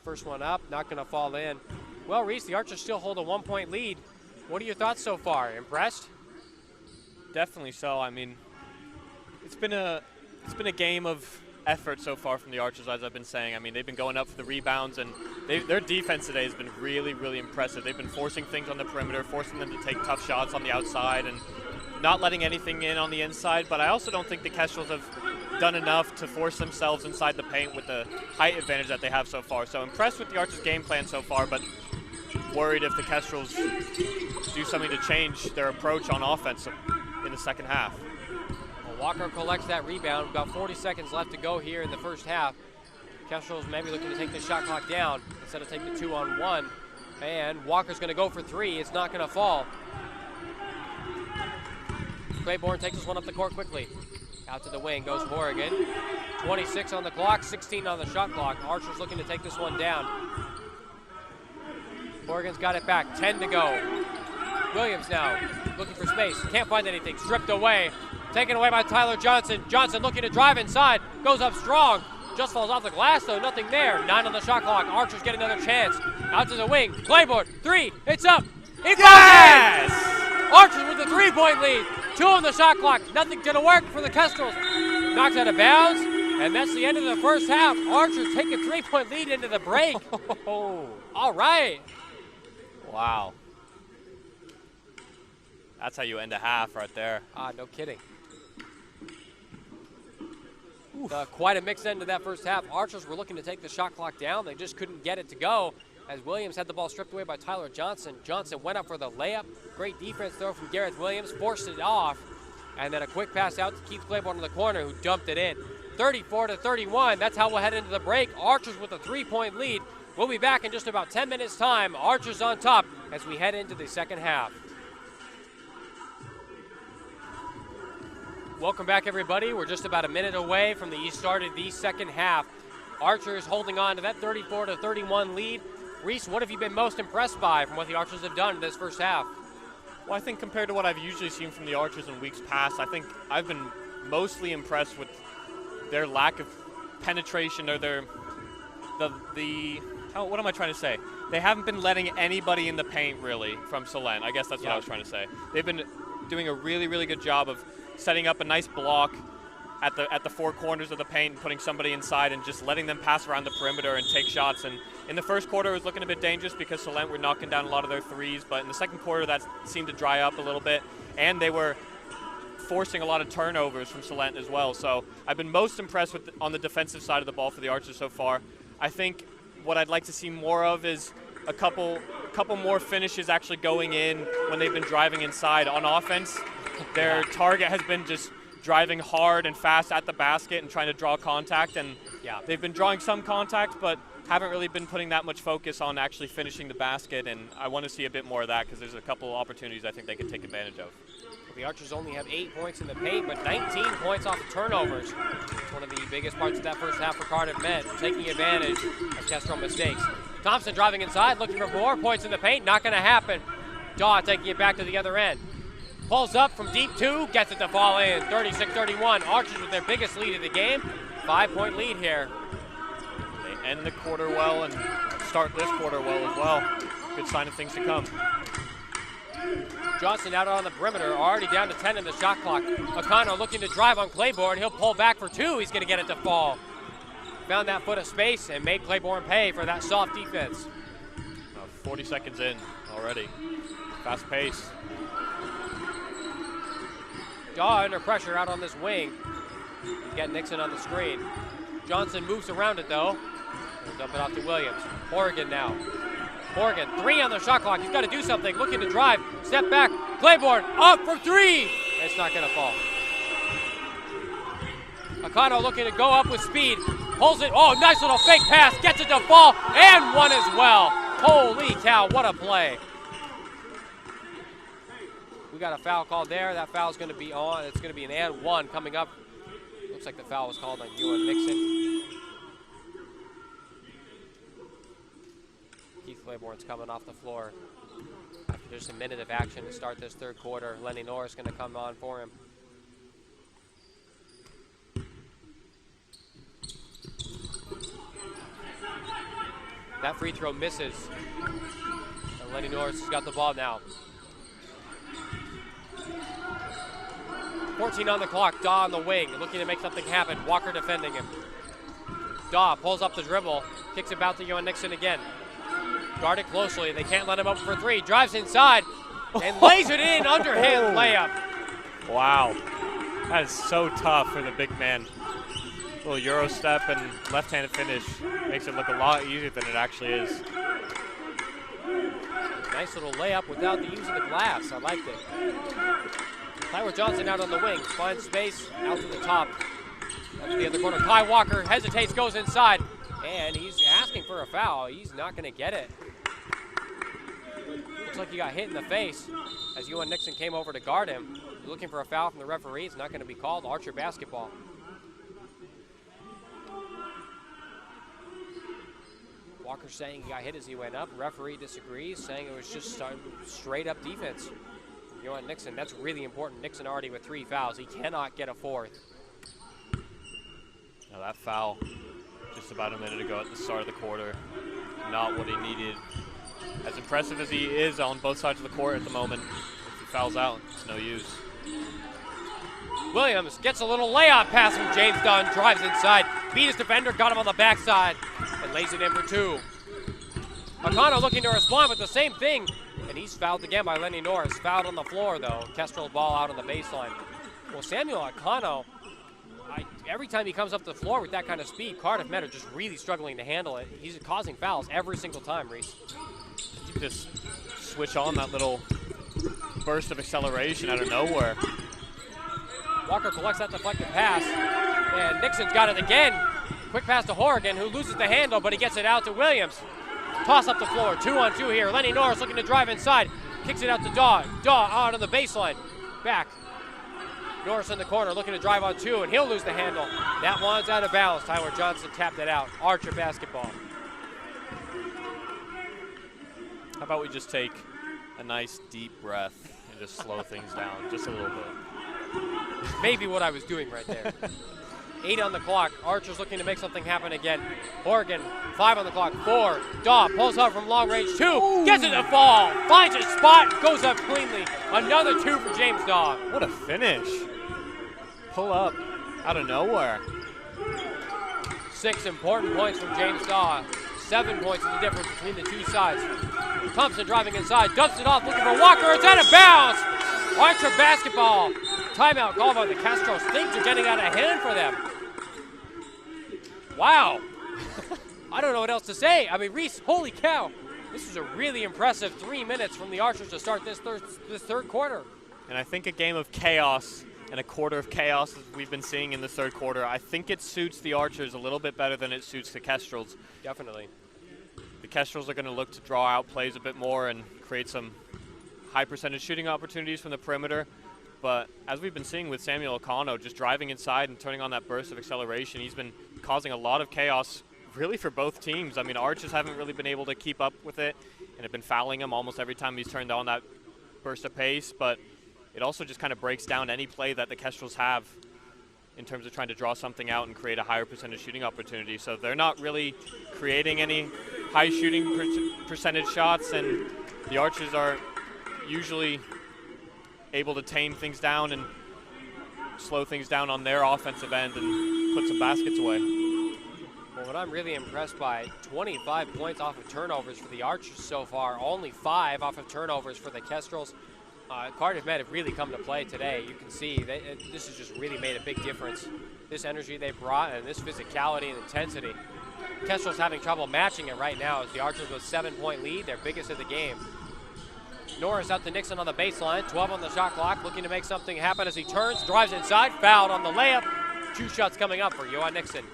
First one up, not going to fall in. Well, Reese, the Archers still hold a 1-point lead. What are your thoughts so far? Impressed? Definitely so. I mean, it's been a game of effort so far from the Archers, as I've been saying. I mean, they've been going up for the rebounds, and their defense today has been really, really impressive. They've been forcing things on the perimeter, forcing them to take tough shots on the outside, and not letting anything in on the inside. But I also don't think the Kestrels have done enough to force themselves inside the paint with the height advantage that they have so far. So impressed with the Archers' game plan so far, but worried if the Kestrels do something to change their approach on offense in the second half. Well, Walker collects that rebound. About 40 seconds left to go here in the first half. Kestrels maybe looking to take the shot clock down instead of take the 2-on-1. And Walker's going to go for 3. It's not going to fall. Claiborne takes this one up the court quickly. Out to the wing goes Horrigan. 26 on the clock, 16 on the shot clock. Archer's looking to take this one down. Horrigan's got it back, 10 to go. Williams now looking for space, can't find anything, stripped away. Taken away by Tyler Johnson. Johnson looking to drive inside, goes up strong. Just falls off the glass though, nothing there. 9 on the shot clock, Archers get another chance. Out to the wing, Claiborne, 3, it's up. It goes in! Archers with the 3-point lead. 2 on the shot clock. Nothing gonna work for the Kestrels. Knocks out of bounds, and that's the end of the first half. Archers take a 3-point lead into the break. All right. Wow. That's how you end a half right there. No kidding. Quite a mixed end to that first half. Archers were looking to take the shot clock down. They just couldn't get it to go as Williams had the ball stripped away by Tyler Johnson. Johnson went up for the layup. Great defense throw from Gareth Williams. Forced it off. And then a quick pass out to Keith Claiborne in the corner, who dumped it in. 34-31. That's how we'll head into the break. Archers with a 3-point lead. We'll be back in just about 10 minutes' time. Archers on top as we head into the second half. Welcome back, everybody. We're just about a minute away from the start of the second half. Archers holding on to that 34-31 lead. Reese, what have you been most impressed by from what the Archers have done in this first half? Well, I think compared to what I've usually seen from the Archers in weeks past, I think I've been mostly impressed with their lack of penetration, or what am I trying to say? They haven't been letting anybody in the paint, really, from Solent. I guess that's what I was trying to say. They've been doing a really, really good job of setting up a nice block at the 4 corners of the paint and putting somebody inside and just letting them pass around the perimeter and take shots. And in the first quarter, it was looking a bit dangerous because Solent were knocking down a lot of their threes, but in the second quarter, that seemed to dry up a little bit, and they were forcing a lot of turnovers from Solent as well. So I've been most impressed with on the defensive side of the ball for the Archers so far. I think what I'd like to see more of is a couple more finishes actually going in when they've been driving inside. On offense, their target has been just driving hard and fast at the basket and trying to draw contact, and they've been drawing some contact, but haven't really been putting that much focus on actually finishing the basket, and I want to see a bit more of that because there's a couple opportunities I think they could take advantage of. The Archers only have 8 points in the paint, but 19 points off of turnovers. It's one of the biggest parts of that first half for Cardiff Met, taking advantage of Kestrel mistakes. Thompson driving inside, looking for more points in the paint. Not going to happen. Daw taking it back to the other end. Pulls up from deep 2, gets it to fall in. 36-31. Archers with their biggest lead of the game. 5-point lead here. They end the quarter well and start this quarter well as well. Good sign of things to come. Johnson out on the perimeter, already down to 10 in the shot clock. O'Connor looking to drive on Claiborne. He'll pull back for 2. He's going to get it to fall. Found that foot of space and made Claiborne pay for that soft defense. 40 seconds in already. Fast pace. Daw under pressure out on this wing. He's got Nixon on the screen. Johnson moves around it though. He'll dump it off to Williams. Horgan now. Horgan, 3 on the shot clock. He's got to do something. Looking to drive. Step back. Claiborne up for 3. It's not going to fall. Akano looking to go up with speed. Pulls it. Oh, nice little fake pass. Gets it to fall. And 1 as well. Holy cow, what a play. We got a foul called there. That foul is going to be on. It's going to be an and 1 coming up. Looks like the foul was called on Ewan Nixon. Keith Claiborne's coming off the floor after just a minute of action to start this third quarter. Lenny Norris going to come on for him. That free throw misses. And Lenny Norris has got the ball now. 14 on the clock. Daw on the wing, looking to make something happen. Walker defending him. Daw pulls up the dribble, kicks it out to Ewan Nixon again. Guard it closely. They can't let him open for 3. Drives inside and lays it in. Underhand layup. Wow. That is so tough for the big man. Little Euro step and left-handed finish makes it look a lot easier than it actually is. Nice little layup without the use of the glass. I liked it. Tyler Johnson out on the wing. Finds space out to the top. Up to the other corner. Kai Walker hesitates, goes inside. And he's asking for a foul. He's not going to get it. Looks like he got hit in the face as Ewan Nixon came over to guard him. Looking for a foul from the referee. It's not going to be called. Archer basketball. Walker saying he got hit as he went up. Referee disagrees, saying it was just straight up defense. Ewan Nixon, that's really important. Nixon already with 3 fouls. He cannot get a 4th. Now that foul just about a minute ago at the start of the quarter, not what he needed. As impressive as he is on both sides of the court at the moment, if he fouls out, it's no use. Williams gets a little layup pass from James Dunn, drives inside, beat his defender, got him on the backside, and lays it in for 2. Akano looking to respond with the same thing, and he's fouled again by Lenny Norris. Fouled on the floor, though. Kestrel ball out on the baseline. Well, Samuel Akano, every time he comes up the floor with that kind of speed, Cardiff Met are just really struggling to handle it. He's causing fouls every single time, Reese. You just switch on that little burst of acceleration out of nowhere. Walker collects that deflected pass, and Nixon's got it again. Quick pass to Horrigan, who loses the handle, but he gets it out to Williams. Toss up the floor, 2-on-2 here. Lenny Norris looking to drive inside, kicks it out to Daw. Daw out on the baseline, back. Norris in the corner looking to drive on 2, and he'll lose the handle. That one's out of bounds. Tyler Johnson tapped it out. Archer basketball. How about we just take a nice deep breath and just slow things down just a little bit. Maybe what I was doing right there. 8 on the clock. Archer's looking to make something happen again. Oregon, 5 on the clock. 4. Daw pulls up from long range. 2. Gets it to fall. Finds a spot. Goes up cleanly. Another 2 for James Daw. What a finish. Pull up out of nowhere. 6 important points from James Daw. 7 points is the difference between the two sides. Thompson driving inside. Dumps it off. Looking for Walker. It's out of bounds. Archer basketball. Timeout called by the KRESTRELS. Things are getting out of hand for them. Wow. I don't know what else to say. I mean, Reese, holy cow. This is a really impressive 3 minutes from the Archers to start this third quarter. And I think a game of chaos and a quarter of chaos as we've been seeing in the third quarter, I think it suits the Archers a little bit better than it suits the KRESTRELS. Definitely. The KRESTRELS are going to look to draw out plays a bit more and create some high percentage shooting opportunities from the perimeter. But as we've been seeing with Samuel Akano, just driving inside and turning on that burst of acceleration, he's been causing a lot of chaos really for both teams. I mean, Archers haven't really been able to keep up with it and have been fouling him almost every time he's turned on that burst of pace. But it also just kind of breaks down any play that the KRESTRELS have in terms of trying to draw something out and create a higher percentage shooting opportunity. So they're not really creating any high shooting percentage shots, and the Archers are usually able to tame things down and slow things down on their offensive end and put some baskets away. Well, what I'm really impressed by, 25 points off of turnovers for the Archers so far, only 5 off of turnovers for the KRESTRELS. Cardiff Met have really come to play today. You can see this has just really made a big difference. This energy they brought and this physicality and intensity. KRESTREL's having trouble matching it right now as the Archers with a 7-point lead, their biggest of the game. Norris out to Nixon on the baseline, 12 on the shot clock, looking to make something happen as he turns, drives inside, fouled on the layup. 2 shots coming up for Johan Nixon.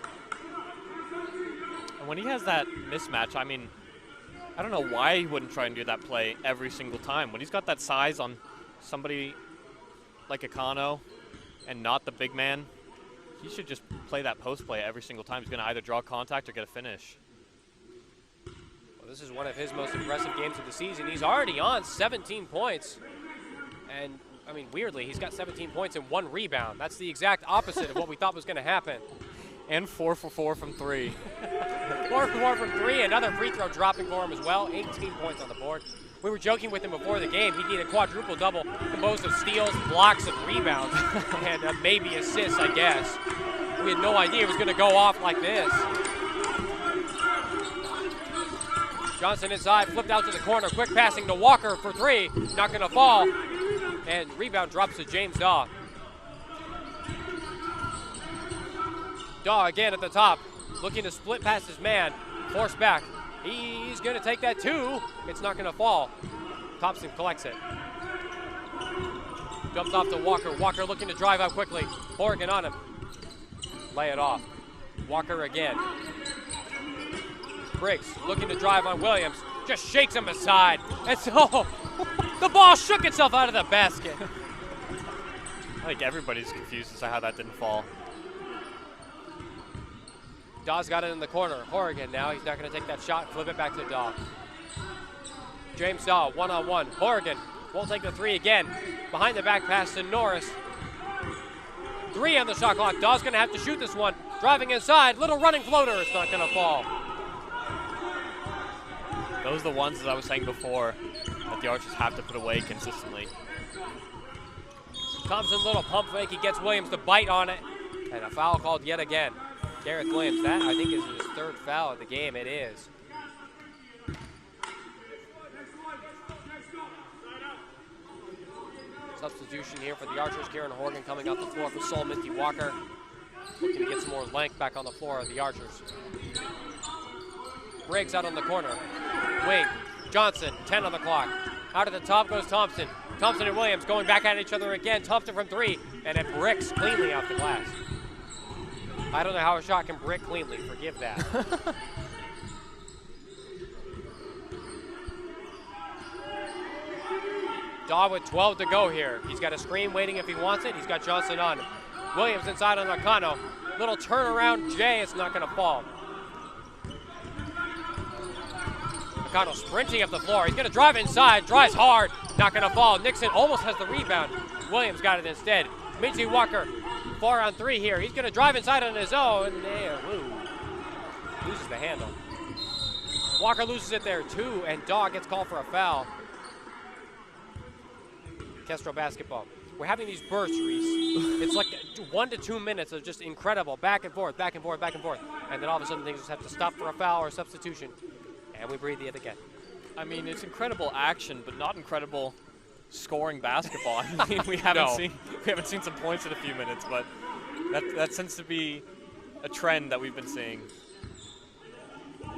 And when he has that mismatch, I mean, I don't know why he wouldn't try and do that play every single time. When he's got that size on somebody like Akano and not the big man, he should just play that post play every single time. He's going to either draw contact or get a finish. Well, this is one of his most impressive games of the season. He's already on 17 points. And, I mean, weirdly, he's got 17 points and 1 rebound. That's the exact opposite of what we thought was going to happen. And 4 for 4 from 3. 4 for 4 from 3. Another free throw dropping for him as well. 18 points on the board. We were joking with him before the game. He'd need a quadruple-double composed of steals, blocks, and rebounds, and maybe assists, I guess. We had no idea it was going to go off like this. Johnson inside, flipped out to the corner. Quick passing to Walker for 3. Not going to fall. And rebound drops to James Daw. Daw again at the top, looking to split past his man. Force back. He's going to take that 2. It's not going to fall. Thompson collects it. Dumps off to Walker. Walker looking to drive out quickly. Horrigan on him. Lay it off. Walker again. Briggs looking to drive on Williams. Just shakes him aside. And so the ball shook itself out of the basket. I think everybody's confused as to how that didn't fall. Daw's got it in the corner. Horrigan now. He's not going to take that shot. Flip it back to Daw. James Daw, one-on-one. Horrigan won't take the 3 again. Behind the back pass to Norris. 3 on the shot clock. Daw's going to have to shoot this one. Driving inside. Little running floater. It's not going to fall. Those are the ones, as I was saying before, that the Archers have to put away consistently. Thompson, little pump fake. He gets Williams to bite on it. And a foul called yet again. Gareth Williams, that I think is his third foul of the game. It is. Substitution here for the Archers. Kieran Horgan coming off the floor for Sol Minty Walker. Looking to get some more length back on the floor of the Archers. Briggs out on the corner. Wing. Johnson, 10 on the clock. Out of the top goes Thompson. Thompson and Williams going back at each other again. Thompson from 3, and it bricks cleanly off the glass. I don't know how a shot can brick cleanly. Forgive that. Daw with 12 to go here. He's got a screen waiting if he wants it. He's got Johnson on him. Williams inside on Nakano. Little turnaround J. It's not going to fall. Nakano sprinting up the floor. He's going to drive inside. Drives hard. Not going to fall. Nixon almost has the rebound. Williams got it instead. Minty Walker 4 on 3 here. He's going to drive inside on his own. Loses the handle. Walker loses it there too, and Daw gets called for a foul. Kestrel basketball. We're having these bursts, Reese. It's like 1 to 2 minutes of just incredible back and forth, back and forth, back and forth. And then all of a sudden things just have to stop for a foul or a substitution. And we breathe it again. I mean, it's incredible action, but not incredible scoring basketball. I mean, we haven't seen some points in a few minutes, but that seems to be a trend that we've been seeing.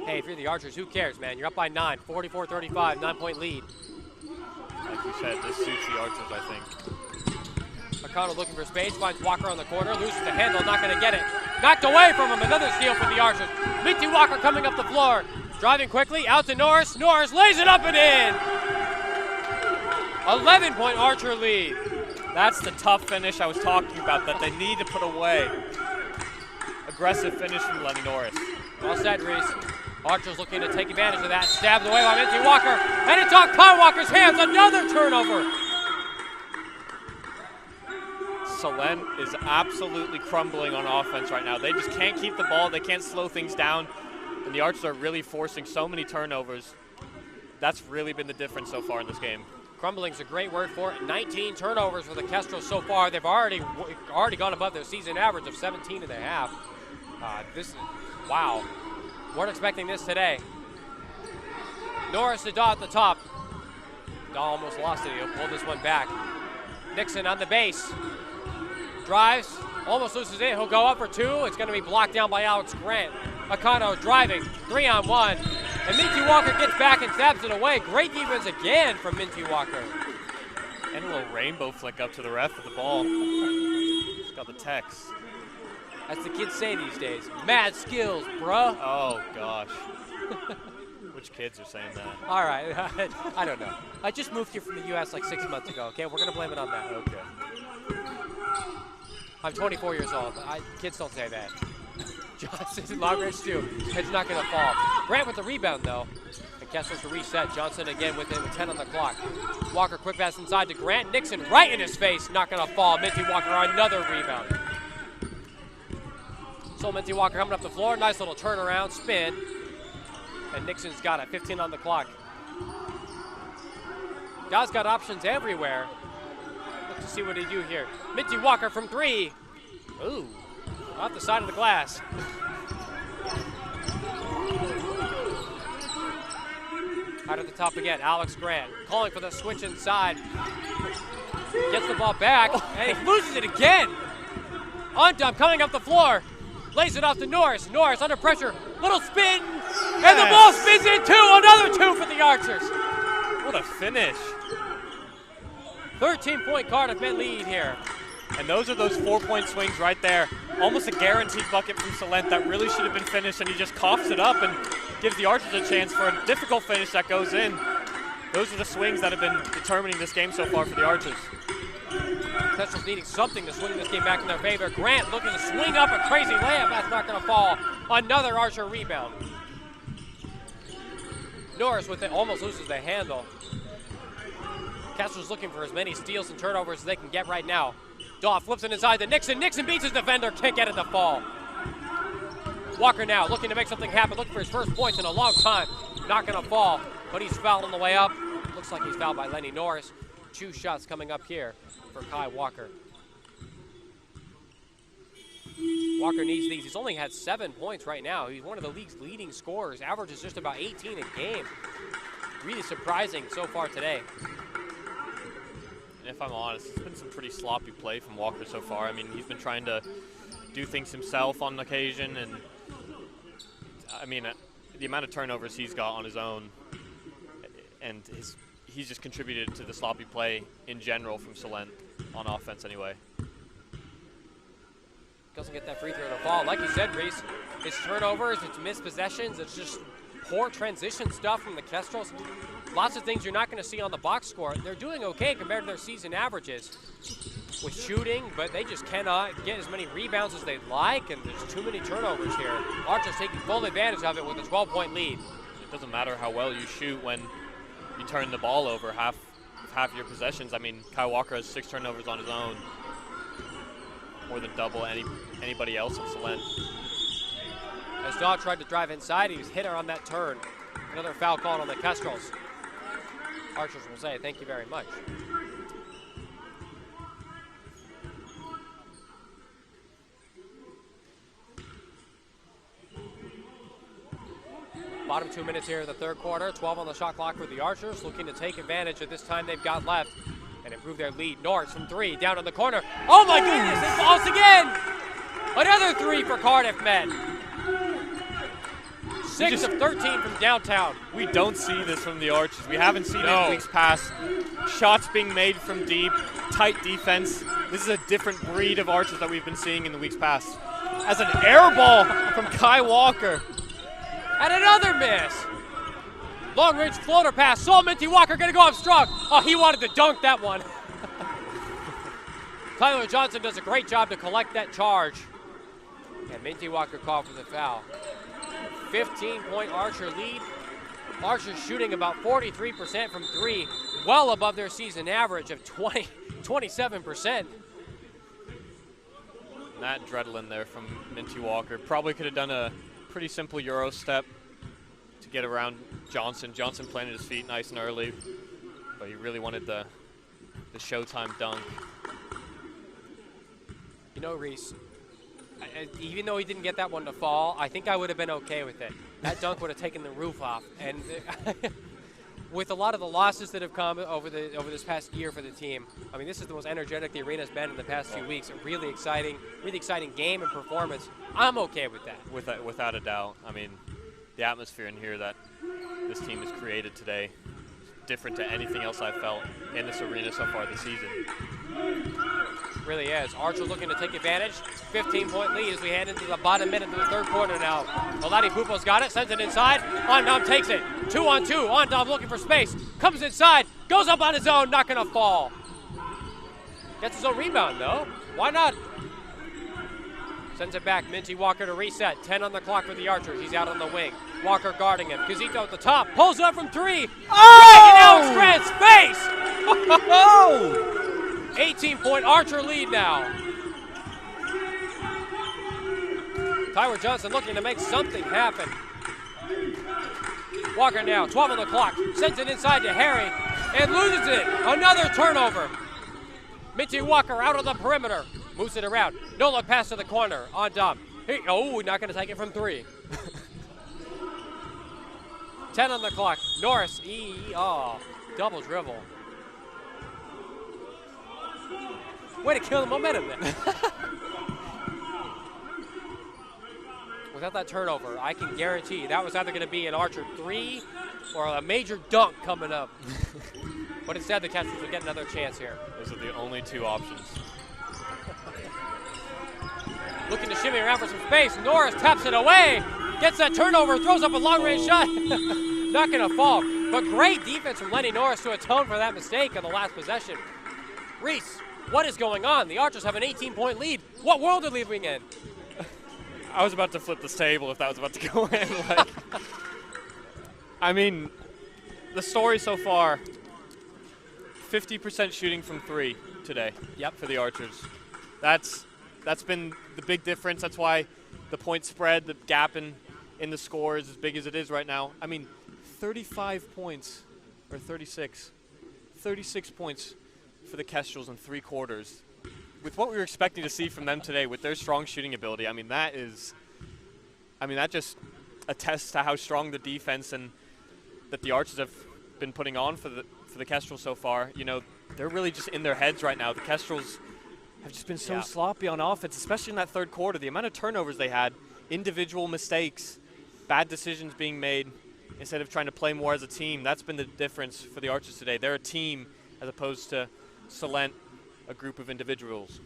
Hey, if you're the Archers, who cares, man? You're up by 9, 44-35, 9-point lead. Like we said, this suits the Archers, I think. Nakano looking for space, finds Walker on the corner, loses the handle, not going to get it. Knocked away from him, another steal for the Archers. Minty Walker coming up the floor, driving quickly, out to Norris. Norris lays it up and in. 11-point Archer lead. That's the tough finish I was talking about that they need to put away. Aggressive finish from Lenny Norris. Well said, Reese. Archers looking to take advantage of that. Stabbed away by Minty Walker. And it's on Kyle Walker's hands. Another turnover. Solent is absolutely crumbling on offense right now. They just can't keep the ball. They can't slow things down. And the Archers are really forcing so many turnovers. That's really been the difference so far in this game. Crumbling's a great word for it. 19 turnovers for the Kestrels so far. They've already gone above their season average of 17 and a half. This is, wow. Weren't expecting this today. Norris to Daw at the top. Daw almost lost it. He'll pull this one back. Nixon on the base. Drives, almost loses it. He'll go up for 2. It's going to be blocked down by Alex Grant. Akano driving, 3-on-1. And Minty Walker gets back and stabs it away. Great defense again from Minty Walker. And a little rainbow flick up to the ref with the ball. He's got the text. As the kids say these days, mad skills, bruh. Oh, gosh. Which kids are saying that? All right, I don't know. I just moved here from the U.S. like 6 months ago, okay? We're going to blame it on that. Okay. I'm 24 years old. Kids don't say that. Johnson, long range too. It's not going to fall. Grant with the rebound, though. And Kessler's to reset. Johnson again with 10 on the clock. Walker, quick pass inside to Grant. Nixon right in his face. Not going to fall. Minty Walker, another rebound. So Minty Walker coming up the floor. Nice little turnaround, spin. And Nixon's got it. 15 on the clock. Guys got options everywhere. Look to see what they do here. Minty Walker from 3. Ooh. Off the side of the glass. Out at the top again, Alex Grant calling for the switch inside. Gets the ball back, and he loses it again. On dump, coming up the floor. Lays it off to Norris. Norris under pressure. Little spin, and the ball spins in 2. Another 2 for the Archers. What a finish. 13-point Cardiff men lead here. And those are those 4-point swings right there. Almost a guaranteed bucket from Solent that really should have been finished, and he just coughs it up and gives the Archers a chance for a difficult finish that goes in. Those are the swings that have been determining this game so far for the Archers. Kestrels needing something to swing this game back in their favor. Grant looking to swing up a crazy layup. That's not going to fall. Another Archer rebound. Norris with it almost loses the handle. Kestrels looking for as many steals and turnovers as they can get right now. Daw flips it inside to Nixon. Nixon beats his defender. Can't get it to fall. Walker now looking to make something happen. Looking for his first points in a long time. Not going to fall, but he's fouled on the way up. Looks like he's fouled by Lenny Norris. 2 shots coming up here for Kai Walker. Walker needs these. He's only had 7 points right now. He's one of the league's leading scorers. Average is just about 18 a game. Really surprising so far today. And if I'm honest, it's been some pretty sloppy play from Walker so far. I mean, he's been trying to do things himself on occasion, and I mean, the amount of turnovers he's got on his own, and he's just contributed to the sloppy play in general from Solent on offense anyway. Doesn't get that free throw to fall. Like you said, Reese, it's turnovers, it's missed possessions, it's just poor transition stuff from the Kestrels. Lots of things you're not going to see on the box score. They're doing okay compared to their season averages with shooting, but they just cannot get as many rebounds as they'd like, and there's too many turnovers here. Archer's taking full advantage of it with a 12-point lead. It doesn't matter how well you shoot when you turn the ball over half your possessions. I mean, Kai Walker has 6 turnovers on his own, more than double anybody else in Solent. As Daw tried to drive inside, he was hit her on that turn. Another foul called on the Kestrels. Archers will say thank you very much. Bottom 2 minutes here in the third quarter. 12 on the shot clock for the Archers, looking to take advantage of this time they've got left and improve their lead. Norris from 3, down in the corner. Oh my goodness, it falls again! Another 3 for Cardiff men. 6 of 13 from downtown. We don't see this from the Archers. We haven't seen it in weeks past. Shots being made from deep, tight defense. This is a different breed of Archers that we've been seeing in the weeks past. As an air ball from Kai Walker. And another miss. Long-range floater pass. Saul Minty Walker going to go up strong. Oh, he wanted to dunk that one. Tyler Johnson does a great job to collect that charge. And Minty Walker called for the foul. 15-point Archer lead. Archer shooting about 43% from 3, well above their season average of 27%. Matt Dredlin there from Minty Walker. Probably could have done a pretty simple Euro step to get around Johnson. Johnson planted his feet nice and early, but he really wanted the Showtime dunk. You know, Reese, even though he didn't get that one to fall, I think I would have been okay with it. That dunk would have taken the roof off. And with a lot of the losses that have come over this past year for the team, I mean, this is the most energetic the arena's been in the past few weeks. A really exciting game and performance. I'm okay with that. Without a doubt. I mean, the atmosphere in here that this team has created today is different to anything else I've felt in this arena so far this season. Really is. Archer looking to take advantage. 15-point lead as we head into the bottom minute of the third quarter now. Oladipupo's got it, sends it inside. Ondom takes it. 2-on-2. Ondom looking for space. Comes inside. Goes up on his own. Not going to fall. Gets his own rebound, though. Why not? Sends it back. Minty Walker to reset. 10 on the clock for the Archers. He's out on the wing. Walker guarding him. Kazito at the top. Pulls up from 3. Oh! Right in Alex Grant's face. Oh! 18-point Archer lead now. Tyler Johnson looking to make something happen. Walker now, 12 on the clock. Sends it inside to Harry and loses it. Another turnover. Minty Walker out on the perimeter. Moves it around. No look pass to the corner. On Dom. Oh, not going to take it from 3. 10 on the clock. Norris. Double dribble. Way to kill the momentum there. Without that turnover, I can guarantee that was either going to be an Archer 3 or a major dunk coming up. But instead, the Kestrels will get another chance here. Those are the only 2 options. Looking to shimmy around for some space. Norris taps it away. Gets that turnover, throws up a long-range shot. Not going to fall. But great defense from Lenny Norris to atone for that mistake on the last possession. Reese, what is going on? The Archers have an 18-point lead. What world are we living in? I was about to flip this table if that was about to go in. I mean, the story so far, 50% shooting from 3 today. Yep. For the Archers. That's been the big difference. That's why the point spread, the gap in the score is as big as it is right now. I mean, 35 points, or 36 points for for the Kestrels in 3 quarters. With what we were expecting to see from them today, with their strong shooting ability, I mean, that just attests to how strong the defense and that the Archers have been putting on for the Kestrels so far. You know, they're really just in their heads right now. The Kestrels have just been so sloppy on offense, especially in that 3rd quarter. The amount of turnovers they had, individual mistakes, bad decisions being made instead of trying to play more as a team. That's been the difference for the Archers today. They're a team as opposed to Salent, a group of individuals.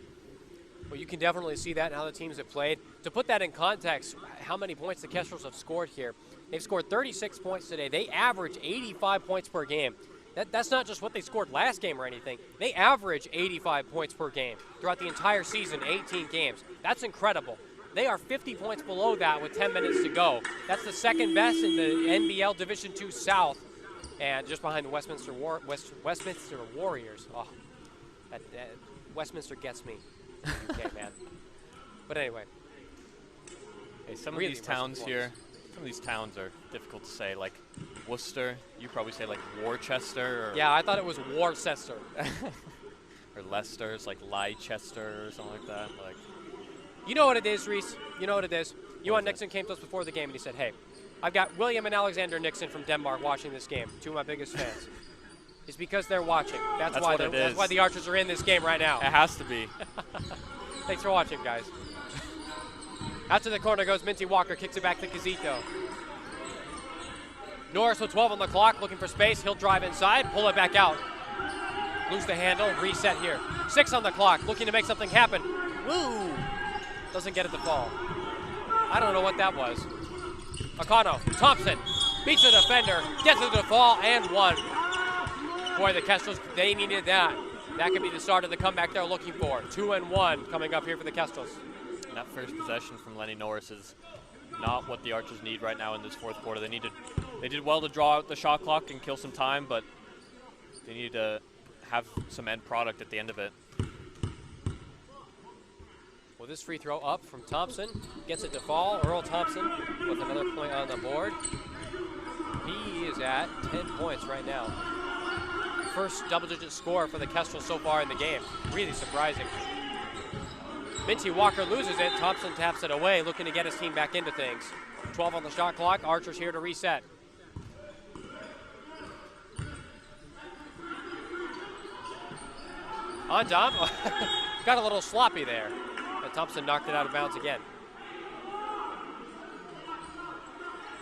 Well, you can definitely see that in how the teams have played. To put that in context, how many points the Kestrels have scored here. They've scored 36 points today. They average 85 points per game. That's not just what they scored last game or anything. They average 85 points per game throughout the entire season, 18 games. That's incredible. They are 50 points below that with 10 minutes to go. That's the 2nd best in the NBL Division II South, and just behind the Westminster Warriors. Oh, Westminster gets me. UK, man. But anyway. Hey, some of these towns here, some of these towns are difficult to say, like Worcester. You probably say like Worcester. Or yeah, I thought it was Worcester. Or Leicester. It's like Leicester or something like that. Like, you know what it is, Reese. You know what it is. Ewan Nixon came to us before the game and he said, hey, I've got William and Alexander Nixon from Denmark watching this game, 2 of my biggest fans. It's because they're watching. That's why the Archers are in this game right now. It has to be. Thanks for watching, guys. Out to the corner goes Minty Walker, kicks it back to Casito. Norris with 12 on the clock, looking for space. He'll drive inside, pull it back out. Lose the handle, reset here. 6 on the clock, looking to make something happen. Woo! Doesn't get it to fall. I don't know what that was. Akano, Thompson, beats the defender, gets it to fall, and 1. Boy, the Kestrels, they needed that. That could be the start of the comeback they're looking for. 2 and 1 coming up here for the Kestrels. And that first possession from Lenny Norris is not what the Archers need right now in this 4th quarter. They did well to draw out the shot clock and kill some time, but they need to have some end product at the end of it. Well, this free throw up from Thompson. Gets it to fall. Earl Thompson with another point on the board. He is at 10 points right now. First double-digit score for the Kestrels so far in the game. Really surprising. Minty Walker loses it. Thompson taps it away, looking to get his team back into things. 12 on the shot clock. Archers here to reset. On Dom. Got a little sloppy there. But Thompson knocked it out of bounds again.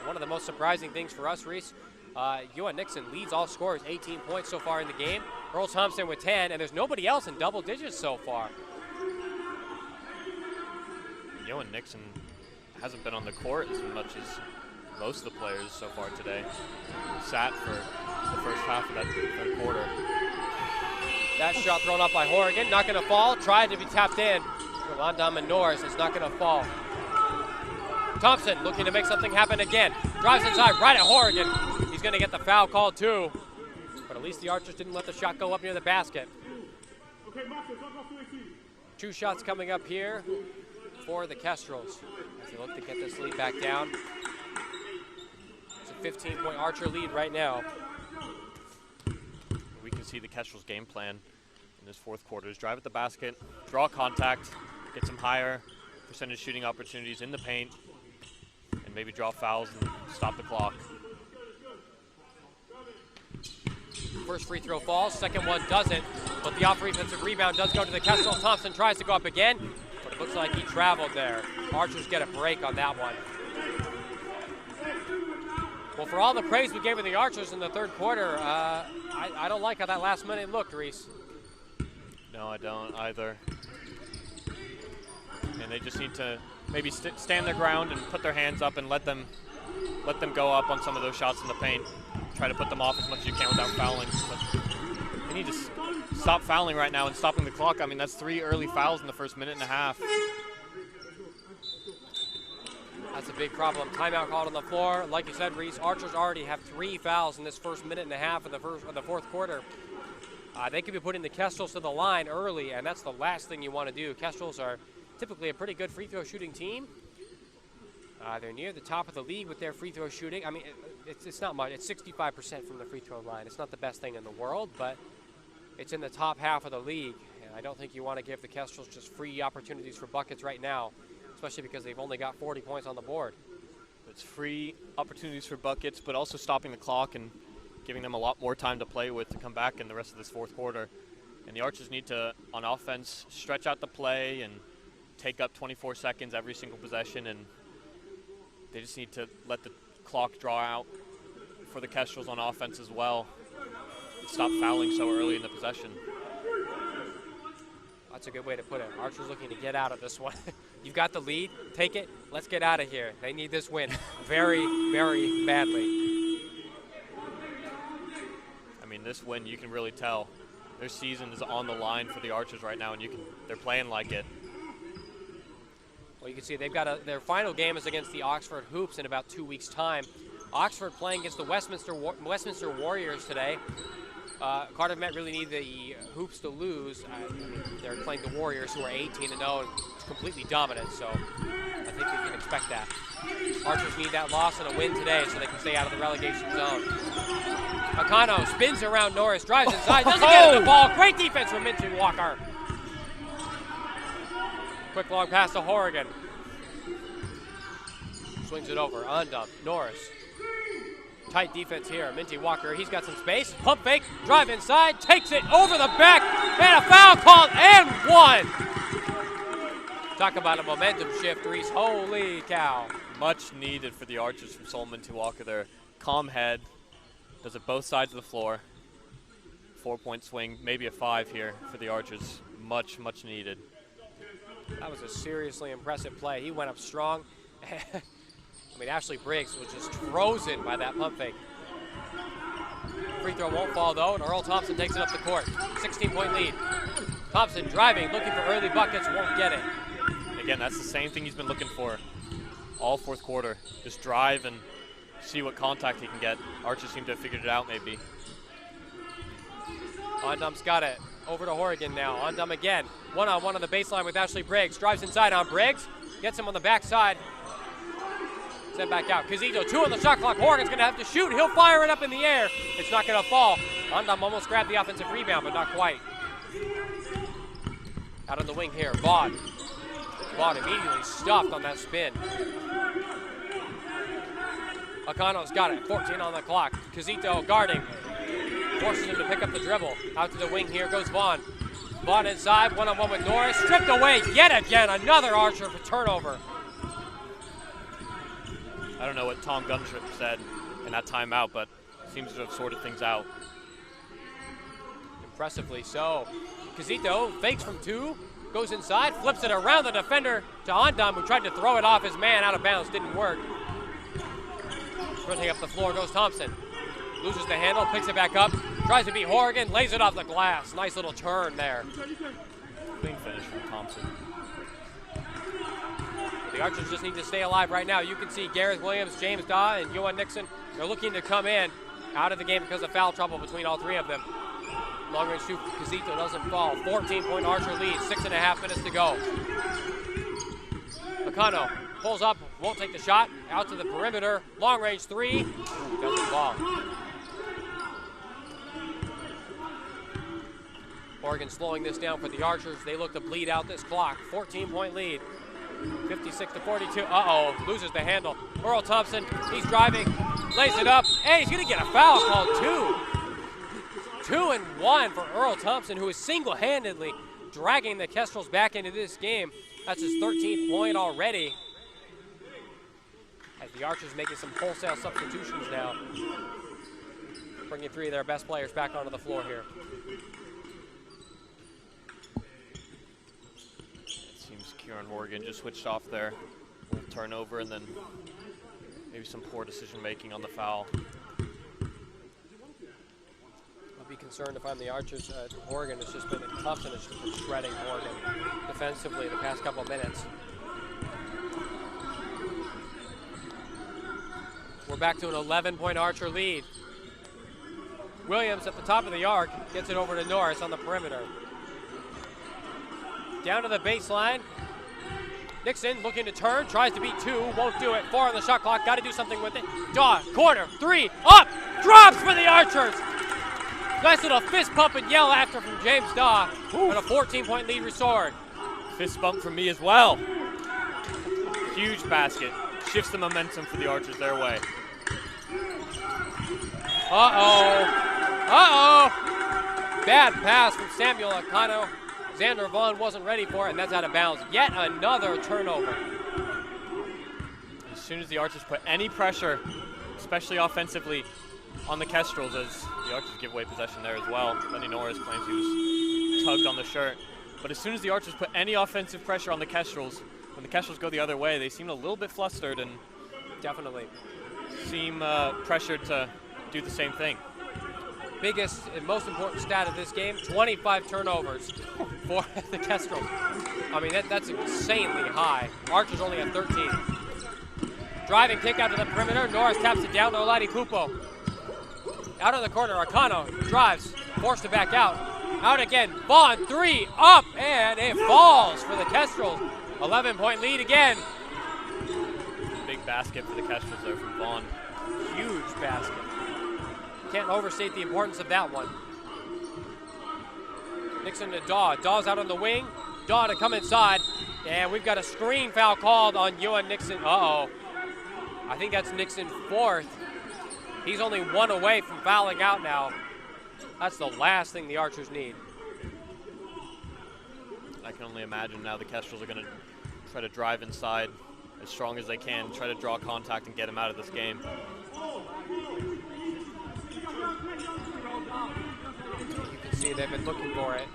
One of the most surprising things for us, Reese, Ewan Nixon leads all scorers, 18 points so far in the game. Earl Thompson with 10, and there's nobody else in double digits so far. Ewan Nixon hasn't been on the court as much as most of the players so far today. He sat for the first half of that 3rd quarter. That shot thrown up by Horrigan, not going to fall. Tried to be tapped in. Landam and Norris, it's not going to fall. Thompson looking to make something happen again. Drives inside, right at Horrigan. He's going to get the foul called too. But at least the Archers didn't let the shot go up near the basket. 2 shots coming up here for the Kestrels as they look to get this lead back down. It's a 15-point Archer lead right now. We can see the Kestrels' game plan in this 4th quarter is drive at the basket, draw contact, get some higher percentage shooting opportunities in the paint, and maybe draw fouls and stop the clock. First free throw falls, second one doesn't, but the offensive rebound does go to the Kestrels. Thompson tries to go up again, but it looks like he traveled there. Archers get a break on that one. Well, for all the praise we gave to the Archers in the 3rd quarter, I don't like how that last minute looked, Reese. No, I don't either. And they just need to maybe stand their ground and put their hands up and let them go up on some of those shots in the paint. Try to put them off as much as you can without fouling. But they need to stop fouling right now and stopping the clock. I mean, that's 3 early fouls in the first minute and a half. That's a big problem. Timeout called on the floor. Like you said, Reese, Archers already have 3 fouls in this first minute and a half of the 4th quarter. They could be putting the Kestrels to the line early, and that's the last thing you want to do. Kestrels are typically a pretty good free throw shooting team. They're near the top of the league with their free throw shooting. I mean, it's not much. It's 65% from the free throw line. It's not the best thing in the world, but it's in the top half of the league. And I don't think you want to give the Kestrels just free opportunities for buckets right now, especially because they've only got 40 points on the board. It's free opportunities for buckets, but also stopping the clock and giving them a lot more time to play with to come back in the rest of this fourth quarter. And the Archers need to, on offense, stretch out the play and take up 24 seconds every single possession, and they just need to let the clock draw out for the Kestrels on offense as well and stop fouling so early in the possession. That's a good way to put it. Archers looking to get out of this one. You've got the lead, take it, let's get out of here. They need this win very, very badly. I mean, this win, you can really tell their season is on the line for the Archers right now, and they're playing like it. Well, you can see they've got their final game is against the Oxford Hoops in about 2 weeks' time. Oxford playing against the Westminster Warriors today. Cardiff Met really need the Hoops to lose. They're playing the Warriors, who are 18-0 and completely dominant, so I think we can expect that. Archers need that loss and a win today so they can stay out of the relegation zone. Akano spins around Norris, drives inside, doesn't get the ball. Great defense from Minton Walker. Quick long pass to Horrigan. Swings it over, Undum, Norris. Tight defense here, Minty Walker, he's got some space. Pump fake, drive inside, takes it over the back, and a foul called, and one! Talk about a momentum shift, Reese, holy cow. Much needed for the Archers from Solomon to Walker there. Calm head, does it both sides of the floor. 4-point swing, maybe a 5 here for the Archers. Much, much needed. That was a seriously impressive play. He went up strong. I mean, Ashley Briggs was just frozen by that pump fake. Free throw won't fall, though, and Earl Thompson takes it up the court. 16-point lead. Thompson driving, looking for early buckets, won't get it. Again, that's the same thing he's been looking for all fourth quarter. Just drive and see what contact he can get. Archers seem to have figured it out, maybe. Ondum's got it. Over to Horrigan now. Ondum again. One-on-one on the baseline with Ashley Briggs. Drives inside on Briggs. Gets him on the backside. Sent back out. Kazito, 2 on the shot clock. Horrigan's going to have to shoot. He'll fire it up in the air. It's not going to fall. Ondum almost grabbed the offensive rebound, but not quite. Out on the wing here, Vaughn. Vaughn immediately stuffed on that spin. Akano's got it. 14 on the clock. Kazito guarding. Forces him to pick up the dribble. Out to the wing here goes Vaughn. Vaughn inside, one-on-one with Norris. Stripped away yet again. Another Archer for turnover. I don't know what Tom Guntrip said in that timeout, but seems to have sorted things out. Impressively so. Kazito fakes from 2, goes inside, flips it around the defender to Ondum, who tried to throw it off his man out of bounds. Didn't work. Sprinting up the floor goes Thompson. Loses the handle, picks it back up, tries to beat Horrigan, lays it off the glass. Nice little turn there. Clean finish from Thompson. The Archers just need to stay alive right now. You can see Gareth Williams, James Daw, and Johan Nixon. They're looking to come in out of the game because of foul trouble between all 3 of them. Long range shoot for Kazito doesn't fall. 14-point Archer lead, 6.5 minutes to go. Akano pulls up, won't take the shot. Out to the perimeter, long range 3, doesn't fall. Oregon slowing this down for the Archers. They look to bleed out this clock. 14-point lead. 56-42. Uh-oh, loses the handle. Earl Thompson, he's driving, lays it up, and he's going to get a foul called 2. 2 and 1 for Earl Thompson, who is single-handedly dragging the Kestrels back into this game. That's his 13th point already. As the Archers making some wholesale substitutions now. Bringing 3 of their best players back onto the floor here. Kieran Horrigan just switched off there. Little turnover and then maybe some poor decision making on the foul. I'll be concerned if I'm the Archers. Horrigan has just been, Thompson has just been shredding Horrigan defensively the past couple of minutes. We're back to an 11-point Archer lead. Williams at the top of the arc gets it over to Norris on the perimeter. Down to the baseline. Nixon looking to turn, tries to beat 2, won't do it. 4 on the shot clock, got to do something with it. Daw, corner, 3, up, drops for the Archers. Nice little fist pump and yell after from James Daw. And a 14-point lead restored. Fist bump from me as well. Huge basket. Shifts the momentum for the Archers their way. Uh-oh. Uh-oh. Bad pass from Samuel Akano. Xander Vaughn wasn't ready for it, and that's out of bounds. Yet another turnover. As soon as the Archers put any pressure, especially offensively, on the Kestrels, as the Archers give away possession there as well. Lenny Norris claims he was tugged on the shirt. But as soon as the Archers put any offensive pressure on the Kestrels, when the Kestrels go the other way, they seem a little bit flustered and definitely seem pressured to do the same thing. Biggest and most important stat of this game, 25 turnovers for the Kestrels. I mean, that's insanely high. Archers only have 13. Driving kick out to the perimeter. Norris taps it down to Oladi Pupo. Out of the corner, Akano drives, forced to back out. Out again, Vaughn, 3, up, and it falls for the Kestrels. 11-point lead again. Big basket for the Kestrels there from Vaughn. Huge basket. Can't overstate the importance of that one. Nixon to Daw. Daw's out on the wing. Daw to come inside. And we've got a screen foul called on Ewan Nixon. Uh-oh. I think that's Nixon 4th. He's only 1 away from fouling out now. That's the last thing the Archers need. I can only imagine now the Kestrels are going to try to drive inside as strong as they can, try to draw contact and get him out of this game. You can see they've been looking for it.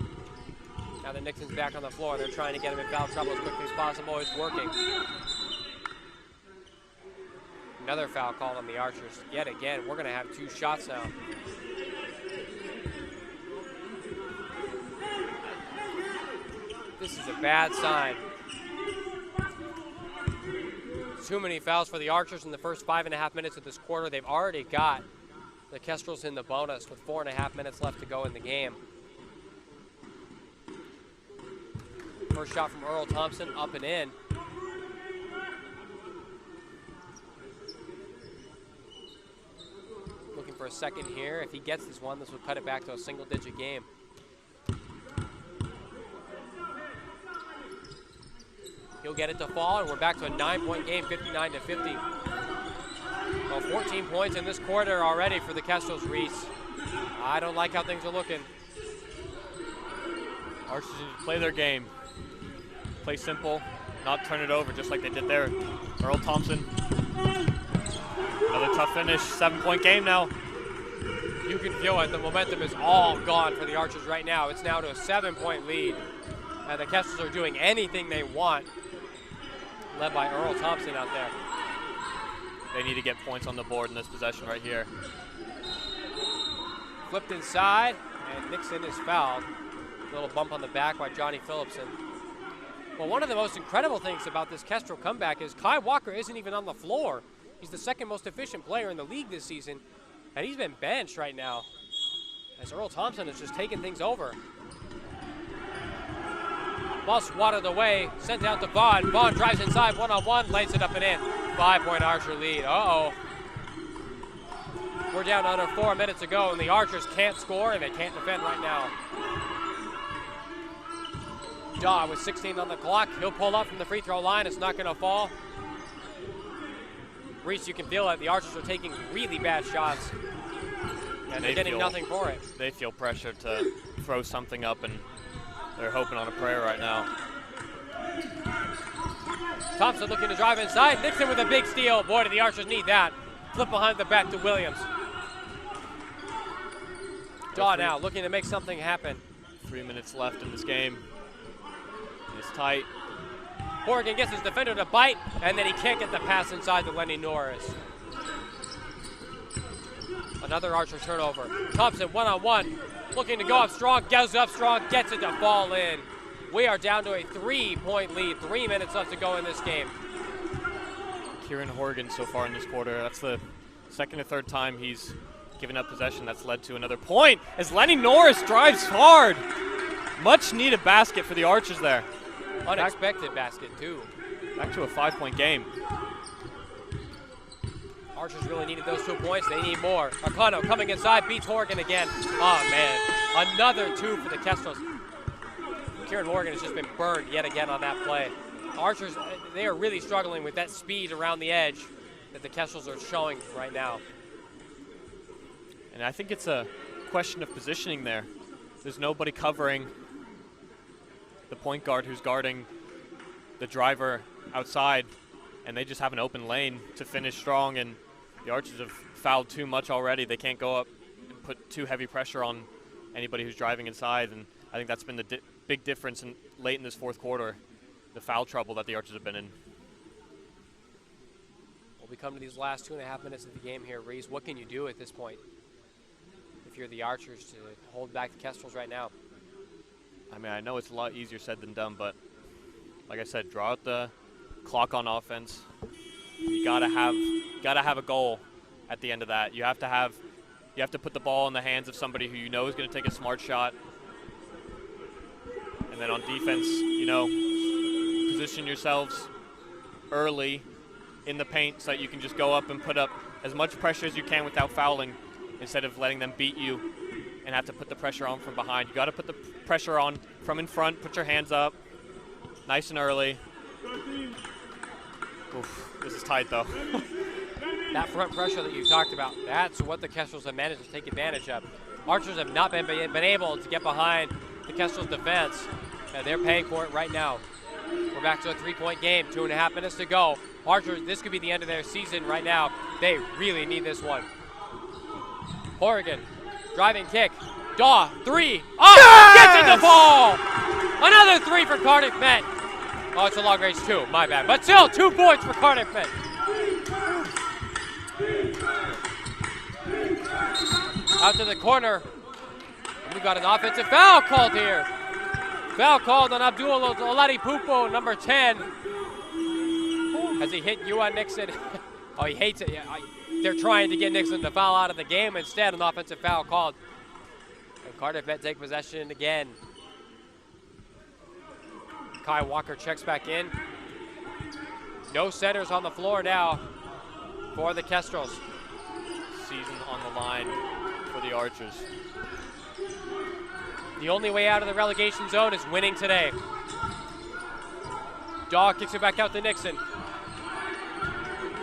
Now that Nixon's back on the floor, they're trying to get him in foul trouble as quickly as possible. It's working. Another foul call on the Archers. Yet again, we're going to have 2 shots now. This is a bad sign. Too many fouls for the Archers in the first 5.5 minutes of this quarter. They've already got the Kestrels in the bonus with 4.5 minutes left to go in the game. First shot from Earl Thompson, up and in. Looking for a second here. If he gets this one, this would cut it back to a single-digit game. He'll get it to fall, and we're back to a 9-point game, 59-50. Well, 14 points in this quarter already for the Kestrels, Reese. I don't like how things are looking. Archers need to play their game. Play simple, not turn it over just like they did there. Earl Thompson. Another tough finish, 7-point game now. You can feel it, the momentum is all gone for the Archers right now. It's now to a 7-point lead. And the Kestrels are doing anything they want. Led by Earl Thompson out there. They need to get points on the board in this possession right here. Flipped inside, and Nixon is fouled. A little bump on the back by Johnny Phillipson. Well, one of the most incredible things about this Kestrel comeback is Kai Walker isn't even on the floor. He's the second most efficient player in the league this season, and he's been benched right now as Earl Thompson is just taking things over. Ball swatted away, sent out to Vaughn. Vaughn drives inside, one-on-one, lays it up and in. 5-point Archer lead. Uh-oh. We're down under 4 minutes to go, and the Archers can't score, and they can't defend right now. Daw with 16 on the clock. He'll pull up from the free throw line. It's not going to fall. Reese, you can feel it. The Archers are taking really bad shots, and they're getting nothing for it. They feel pressure to throw something up, and they're hoping on a prayer right now. Thompson looking to drive inside. Nixon with a big steal. Boy, do the Archers need that. Flip behind the back to Williams. Daw now looking to make something happen. 3 minutes left in this game. It's tight. Horgan gets his defender to bite, and then he can't get the pass inside to Lenny Norris. Another Archer turnover. Thompson one-on-one, looking to go up strong, goes up strong, gets it to fall in. We are down to a 3-point lead. 3 minutes left to go in this game. Kieran Horgan so far in this quarter. That's the second or third time he's given up possession that's led to another point as Lenny Norris drives hard. Much needed basket for the Archers there. Unexpected basket too. Back to a 5-point game. Archers really needed those 2 points. They need more. Arcano coming inside, beats Horgan again. Oh, man. Another 2 for the Kestrels. Kieran Horgan has just been burned yet again on that play. Archers, they are really struggling with that speed around the edge that the Kestrels are showing right now. And I think it's a question of positioning there. There's nobody covering the point guard who's guarding the driver outside, and they just have an open lane to finish strong, and the Archers have fouled too much already. They can't go up and put too heavy pressure on anybody who's driving inside, and I think that's been the big difference late in this fourth quarter, the foul trouble that the Archers have been in. Well, we come to these last 2.5 minutes of the game here. Reese, what can you do at this point if you're the Archers to hold back the Kestrels right now? I mean, I know it's a lot easier said than done, but like I said, draw out the clock on offense. You gotta have a goal at the end of that. You have to put the ball in the hands of somebody who you know is going to take a smart shot. And then on defense, you know, position yourselves early in the paint so that you can just go up and put up as much pressure as you can without fouling, instead of letting them beat you and have to put the pressure on from behind. You got to put the pressure on from in front, put your hands up nice and early. Oof, this is tight though. That front pressure that you talked about, that's what the Kestrels have managed to take advantage of. Archers have not been able to get behind the Kestrels defense, and they're paying for it right now. We're back to a 3-point game, 2.5 minutes to go. Archers, this could be the end of their season right now. They really need this one. Horgan, driving kick. Daw, 3. Oh, yes! Gets it to fall! Another 3 for Cardiff Met. Oh, it's a long range 2, my bad. But still, 2 points for Cardiff Met. Out to the corner. And we got an offensive foul called here. Foul called on Abdul Oladipupo, number 10. As he hit Yuan Nixon. Oh, he hates it. Yeah, they're trying to get Nixon to foul out of the game. Instead, an offensive foul called. And Cardiff Met take possession again. Kai Walker checks back in. No centers on the floor now for the Kestrels. Season on the line for the Archers. The only way out of the relegation zone is winning today. Daw kicks it back out to Nixon.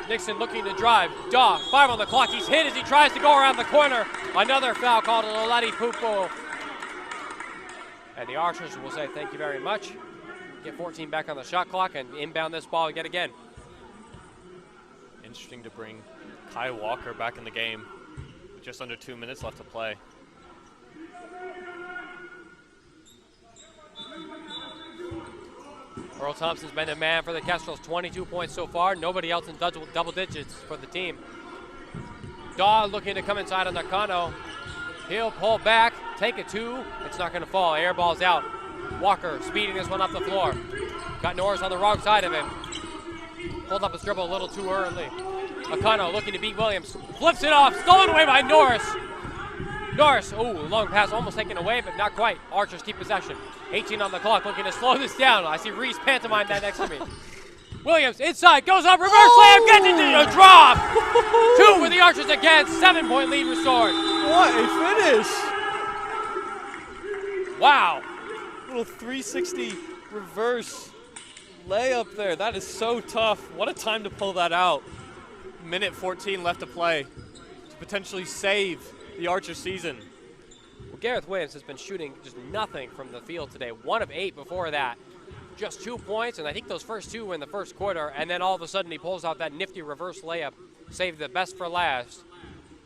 Nixon looking to drive. Daw, 5 on the clock. He's hit as he tries to go around the corner. Another foul called on Oladipupo. And the Archers will say thank you very much. Get 14 back on the shot clock and inbound this ball yet again. Interesting to bring Kai Walker back in the game with just under 2 minutes left to play. Earl Thompson's been the man for the Kestrels, 22 points so far. Nobody else in double digits for the team. Daw looking to come inside on Nakano. He'll pull back, take a 2. It's not going to fall. Air ball's out. Walker speeding this one up the floor. Got Norris on the wrong side of him. Pulled up his dribble a little too early. Nakano looking to beat Williams. Flips it off. Stolen away by Norris. Norris, ooh, long pass almost taken away, but not quite. Archers keep possession. 18 on the clock, looking to slow this down. I see Reese pantomime that next to me. Williams inside, goes up, reverse slam, gets it to a drop. 2 for the Archers again, 7-point lead restored. What a finish! Wow. Little 360 reverse layup there. That is so tough. What a time to pull that out. Minute 14 left to play to potentially save the Archer season. Well, Gareth Williams has been shooting just nothing from the field today. 1 of 8 before that. Just 2 points, and I think those first 2 were in the first quarter, and then all of a sudden he pulls out that nifty reverse layup. Saved the best for last.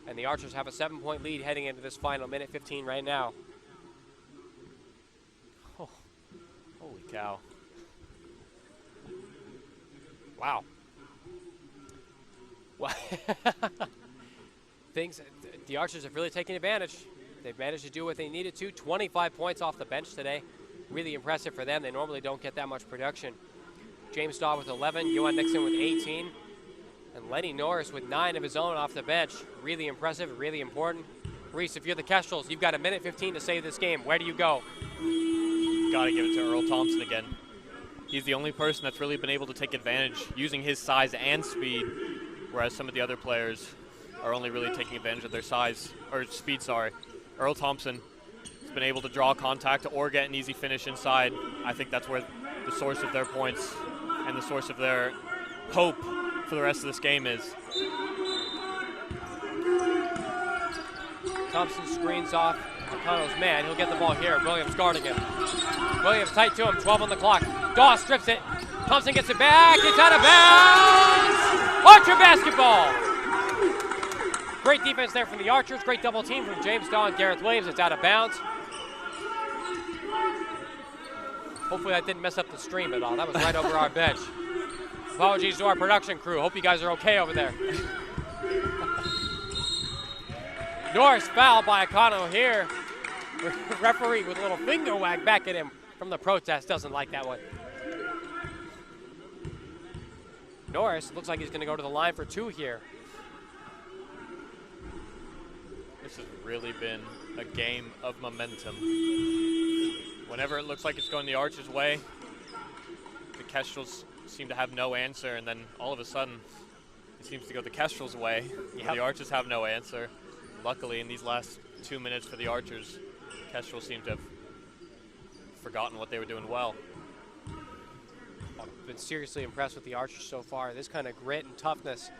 And the Archers have a 7-point lead heading into this final minute 15 right now. Oh, holy cow. Wow. The Archers have really taken advantage. They've managed to do what they needed to. 25 points off the bench today. Really impressive for them. They normally don't get that much production. James Daw with 11, Yuan Nixon with 18, and Lenny Norris with 9 of his own off the bench. Really impressive, really important. Reese, if you're the Kestrels, you've got a minute 15 to save this game. Where do you go? Got to give it to Earl Thompson again. He's the only person that's really been able to take advantage using his size and speed whereas some of the other players are only really taking advantage of their size, or speed, sorry. Earl Thompson has been able to draw contact or get an easy finish inside. I think that's where the source of their points and the source of their hope for the rest of this game is. Thompson screens off O'Connell's man. He'll get the ball here. Williams guarding him. Williams tight to him, 12 on the clock. Dawes strips it. Thompson gets it back. It's out of bounds. Archer basketball. Great defense there from the Archers. Great double team from James Daw and Gareth Williams. It's out of bounds. Hopefully that didn't mess up the stream at all. That was right over our bench. Apologies to our production crew. Hope you guys are okay over there. Norris fouled by Akano here. Referee with a little finger wag back at him from the protest. Doesn't like that one. Norris looks like he's going to go to the line for 2 here. This has really been a game of momentum. Whenever it looks like it's going the Archers' way, the Kestrels seem to have no answer, and then all of a sudden, it seems to go the Kestrels' way. Yep. The Archers have no answer. Luckily, in these last 2 minutes for the Archers, Kestrels seem to have forgotten what they were doing well. I've been seriously impressed with the Archers so far. This kind of grit and toughness.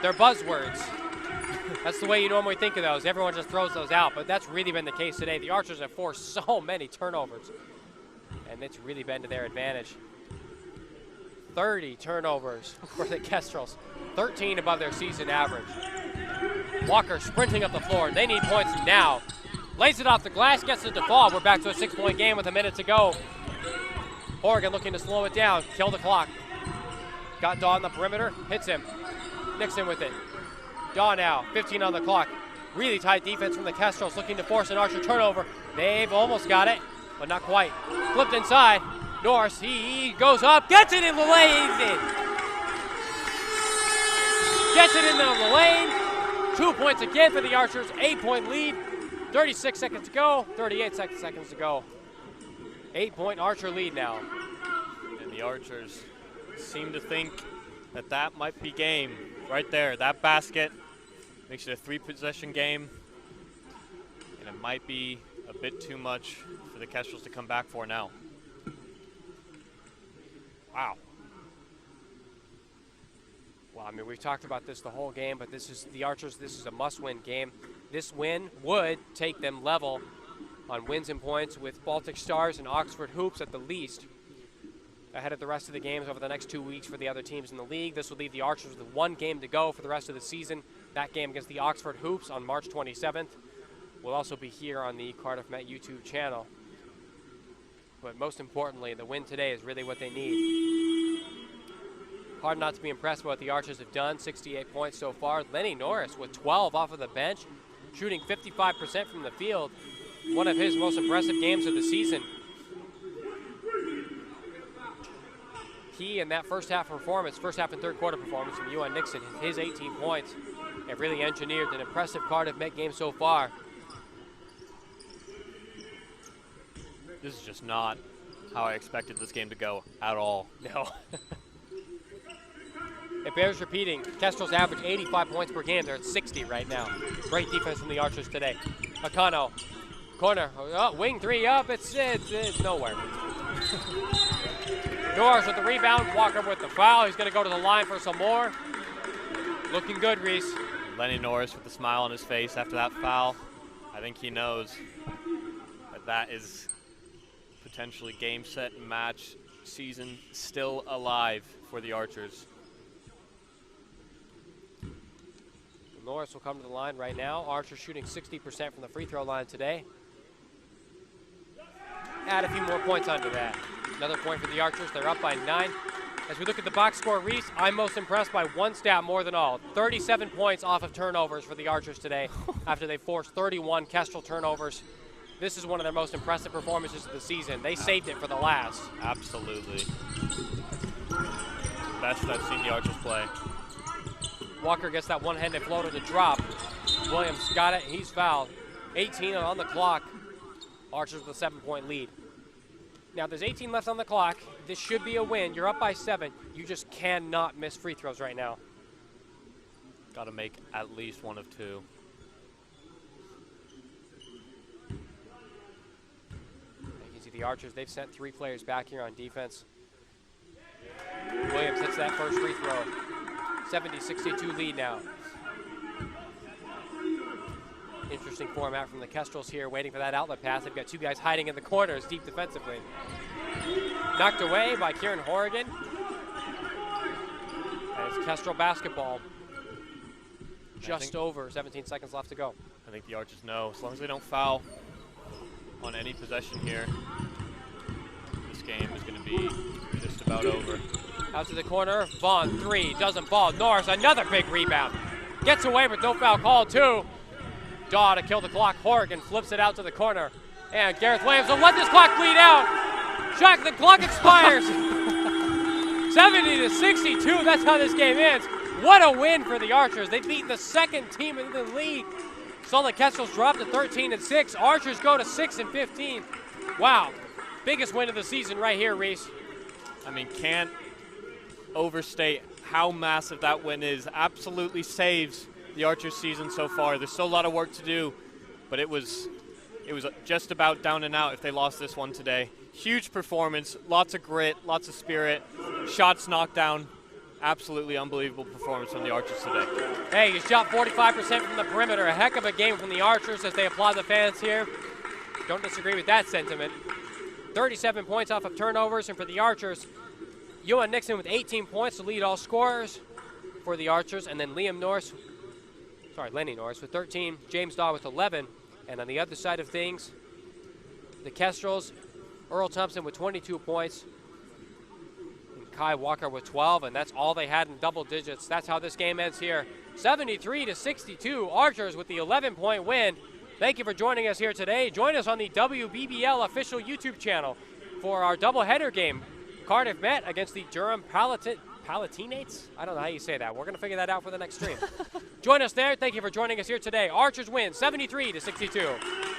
They're buzzwords. That's the way you normally think of those. Everyone just throws those out, but that's really been the case today. The Archers have forced so many turnovers, and it's really been to their advantage. 30 turnovers for the Kestrels, 13 above their season average. Walker sprinting up the floor. They need points now. Lays it off the glass, gets it to fall. We're back to a 6-point game with a minute to go. Oregon looking to slow it down, kill the clock. Got Daw on the perimeter, hits him. Nixon with it. Daw now, 15 on the clock. Really tight defense from the Kestrels, looking to force an Archer turnover. They've almost got it, but not quite. Flipped inside. Norris, he goes up, gets it in the lane. Gets it into the lane. 2 points again for the Archers, 8-point lead. 36 seconds to go, 38 seconds to go. 8-point Archer lead now. And the Archers seem to think that that might be game. Right there, that basket makes it a 3-possession game. And it might be a bit too much for the Kestrels to come back for now. Wow. Well, I mean, we've talked about this the whole game, but this is the Archers, this is a must-win game. This win would take them level on wins and points with Baltic Stars and Oxford Hoops at the least. Ahead of the rest of the games over the next 2 weeks for the other teams in the league. This will leave the Archers with 1 game to go for the rest of the season. That game against the Oxford Hoops on March 27th will also be here on the Cardiff Met YouTube channel. But most importantly, the win today is really what they need. Hard not to be impressed with what the Archers have done. 68 points so far. Lenny Norris with 12 off of the bench, shooting 55% from the field. One of his most impressive games of the season. He in that first half performance, first half and third quarter performance from UN Nixon, his 18 points have really engineered an impressive Cardiff Met game so far. This is just not how I expected this game to go at all. No. It bears repeating. Kestrels average 85 points per game. They're at 60 right now. Great defense from the Archers today. Akano, corner, wing 3 up. It's nowhere. Norris with the rebound. Walker with the foul. He's going to go to the line for some more. Looking good, Reese. Lenny Norris with a smile on his face after that foul. I think he knows that that is potentially game, set, and match season still alive for the Archers. Norris will come to the line right now. Archer shooting 60% from the free throw line today. Add a few more points onto that. Another point for the Archers. They're up by 9. As we look at the box score, Reese, I'm most impressed by one stat more than all. 37 points off of turnovers for the Archers today after they forced 31 Kestrel turnovers. This is one of their most impressive performances of the season. They saved it for the last. Absolutely. Best I've seen the Archers play. Walker gets that one-handed floater to drop. Williams got it. He's fouled. 18 on the clock. Archers with a 7-point lead. Now, there's 18 left on the clock. This should be a win. You're up by 7. You just cannot miss free throws right now. Got to make at least one of two. You can see the Archers, they've sent 3 players back here on defense. Williams hits that first free throw. 70-62 lead now. Interesting format from the Kestrels here, waiting for that outlet pass. They've got 2 guys hiding in the corners deep defensively. Knocked away by Kieran Horrigan. And it's Kestrel basketball. Just over 17 seconds left to go. I think the Archers know, as long as they don't foul on any possession here, this game is going to be just about over. Out to the corner, Vaughn, 3, doesn't fall. Norris, another big rebound. Gets away with no foul call, too. Daw to kill the clock. Horrigan flips it out to the corner. And Gareth Williams will let this clock bleed out. Shock, the clock expires. 70-62, that's how this game ends. What a win for the Archers. They've beaten the 2nd team in the league. Saw the Kestrels drop to 13-6. Archers go to 6-15. Wow, biggest win of the season right here, Reese. I mean, can't overstate how massive that win is. Absolutely saves the Archers season so far. There's still a lot of work to do, but it was just about down and out if they lost this one today. Huge performance, lots of grit, lots of spirit, shots knocked down. Absolutely unbelievable performance from the Archers today. Hey, you shot 45% from the perimeter. A heck of a game from the Archers as they applaud the fans here. Don't disagree with that sentiment. 37 points off of turnovers, and for the Archers, Ewan Nixon with 18 points to lead all scorers for the Archers, and then Lenny Norris with 13, James Daw with 11, and on the other side of things, the Kestrels, Earl Thompson with 22 points, and Kai Walker with 12, and that's all they had in double digits. That's how this game ends here. 73-62, Archers with the 11-point win. Thank you for joining us here today. Join us on the WBBL official YouTube channel for our doubleheader game. Cardiff met against the Durham Palatinates? I don't know how you say that. We're going to figure that out for the next stream. Join us there. Thank you for joining us here today. Archers win 73-62.